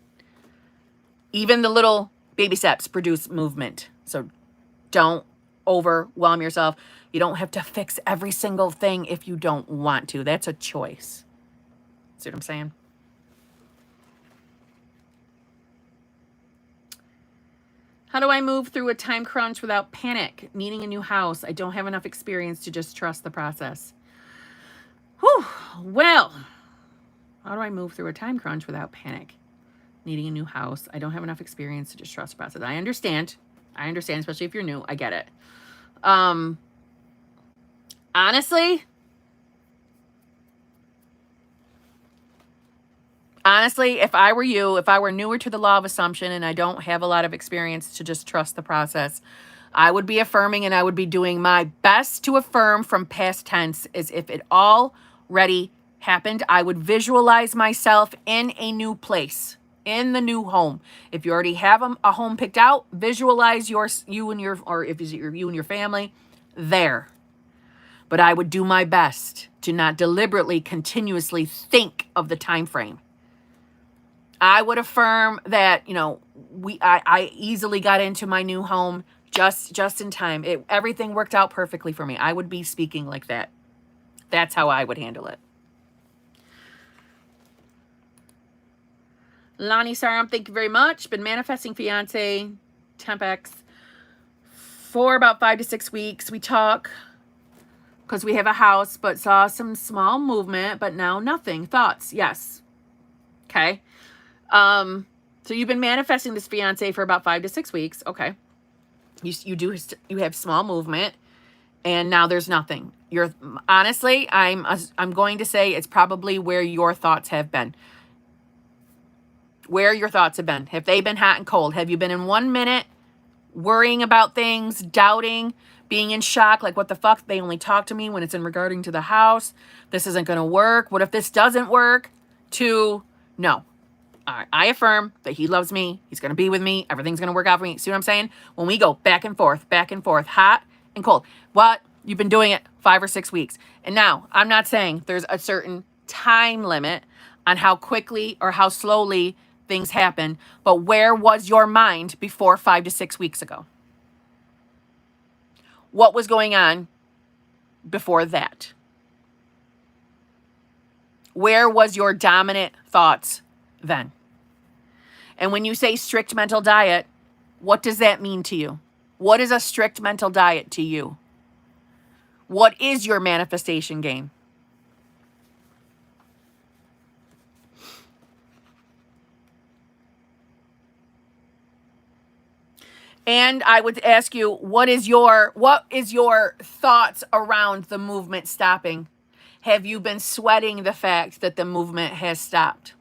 Even the little baby steps produce movement. So don't overwhelm yourself. You don't have to fix every single thing if you don't want to. That's a choice. See what I'm saying? How do I move through a time crunch without panic? Needing a new house. I don't have enough experience to just trust the process. Whew. Well, how do I move through a time crunch without panic? Needing a new house. I don't have enough experience to just trust the process. I understand, especially if you're new. I get it. Honestly, if I were you, if I were newer to the law of assumption and I don't have a lot of experience to just trust the process, I would be affirming and I would be doing my best to affirm from past tense as if it already happened. I would visualize myself in a new place, in the new home. If you already have a home picked out, visualize you and your family there. But I would do my best to not deliberately, continuously think of the time frame. I would affirm that, I easily got into my new home just in time. Everything worked out perfectly for me. I would be speaking like that. That's how I would handle it. Lonnie Saram, thank you very much. Been manifesting fiance, Tempex, for about 5 to 6 weeks. We talk because we have a house, but saw some small movement, but now nothing. Thoughts? Yes. Okay. So you've been manifesting this fiance for about 5 to 6 weeks. Okay. You have small movement and now there's nothing. Honestly, I'm going to say it's probably where your thoughts have been. Where your thoughts have been. Have they been hot and cold? Have you been in 1 minute worrying about things, doubting, being in shock, like what the fuck, they only talk to me when it's in regarding to the house. This isn't going to work. What if this doesn't work? To no. All right, I affirm that he loves me. He's going to be with me. Everything's going to work out for me. See what I'm saying? When we go back and forth, hot and cold. What? You've been doing it 5 or 6 weeks. And now, I'm not saying there's a certain time limit on how quickly or how slowly things happen, but where was your mind before 5 to 6 weeks ago? What was going on before that? Where was your dominant thoughts then? And when you say strict mental diet, what does that mean to you? What is a strict mental diet to you? What is your manifestation game? And I would ask you, what is your thoughts around the movement stopping? Have you been sweating the fact that the movement has stopped?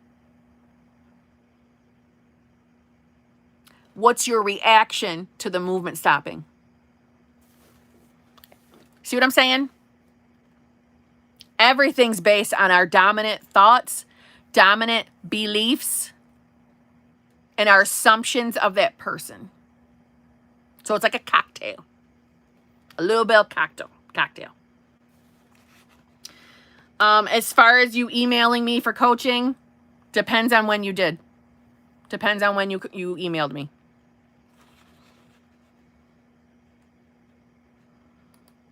What's your reaction to the movement stopping? See what I'm saying? Everything's based on our dominant thoughts, dominant beliefs, and our assumptions of that person. So it's like a cocktail. A little bit of cocktail. As far as you emailing me for coaching, depends on when you did. Depends on when you emailed me.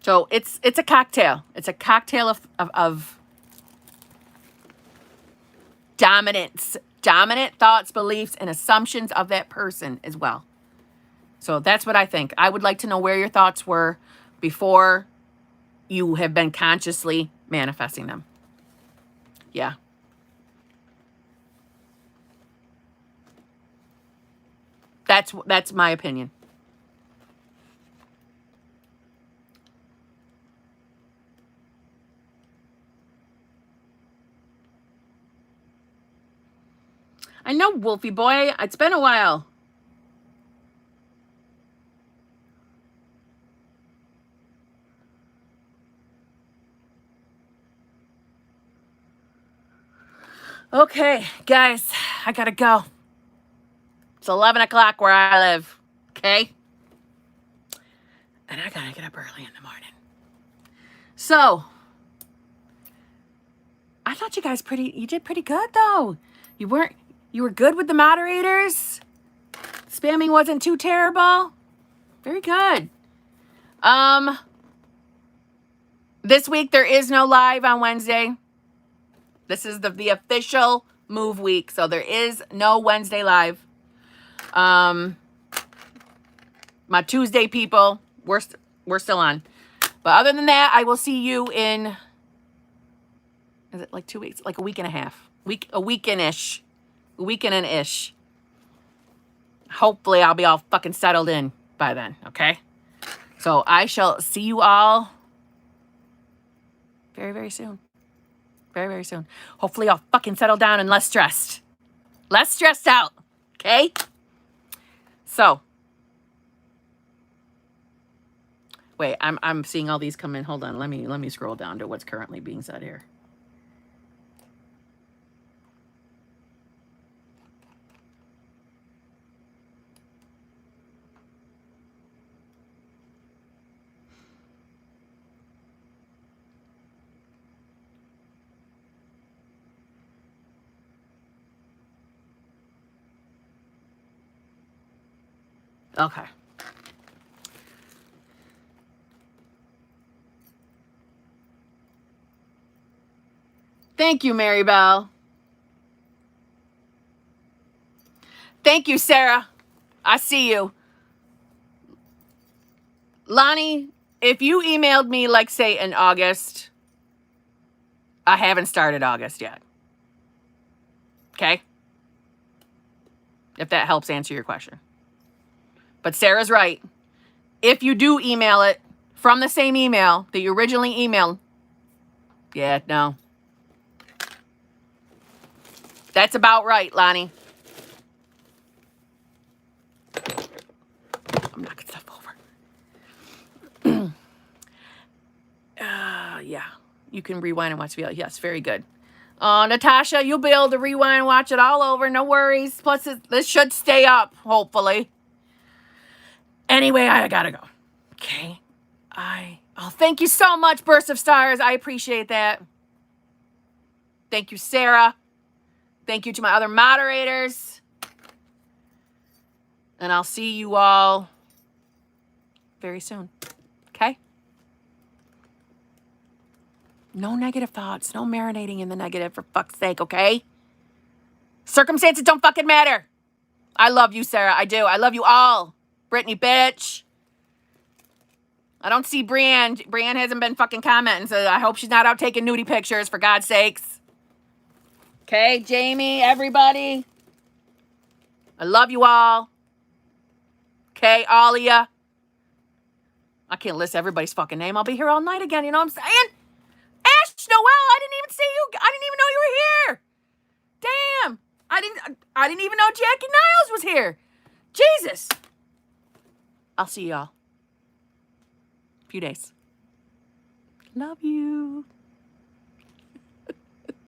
So it's a cocktail. It's a cocktail of dominance, dominant thoughts, beliefs, and assumptions of that person as well. So that's what I think. I would like to know where your thoughts were before you have been consciously manifesting them. Yeah. That's my opinion. I know, Wolfie boy. It's been a while. Okay, guys, I gotta go. It's 11 o'clock where I live, okay? And I gotta get up early in the morning. So, I thought you guys you did pretty good, though. You were good with the moderators. Spamming wasn't too terrible. Very good. This week there is no live on Wednesday. This is the official move week, so there is no Wednesday live. My Tuesday people, we're still on. But other than that, I will see you in, is it like 2 weeks? Like a week and a half. A week and an ish. Hopefully I'll be all fucking settled in by then, okay? So I shall see you all very, very soon. Very, very soon. Hopefully I'll fucking settle down and less stressed. Less stressed out, okay? So, wait, I'm seeing all these come in. Hold on, let me scroll down to what's currently being said here. Okay. Thank you, Mary Bell. Thank you, Sarah. I see you. Lonnie, if you emailed me, like, say, in August, I haven't started August yet. Okay? If that helps answer your question. But Sarah's right. If you do email it from the same email that you originally emailed, yeah, no. That's about right, Lonnie. I'm not yeah. You can rewind and watch the video. Yes, very good. Natasha, you'll be able to rewind and watch it all over. No worries. Plus, this should stay up, hopefully. Anyway, I gotta go. Okay. Thank you so much, Burst of Stars. I appreciate that. Thank you, Sarah. Thank you to my other moderators. And I'll see you all very soon. Okay? No negative thoughts. No marinating in the negative, for fuck's sake, okay? Circumstances don't fucking matter. I love you, Sarah. I do. I love you all. Brittany, bitch. I don't see Brienne. Brienne hasn't been fucking commenting, so I hope she's not out taking nudie pictures, for God's sakes. Okay, Jamie, everybody. I love you all. Okay, all of ya. I can't list everybody's fucking name. I'll be here all night again, you know what I'm saying? Ash Noel, I didn't even see you. I didn't even know you were here. Damn. I didn't even know Jackie Niles was here. Jesus. I'll see y'all. A few days. Love you.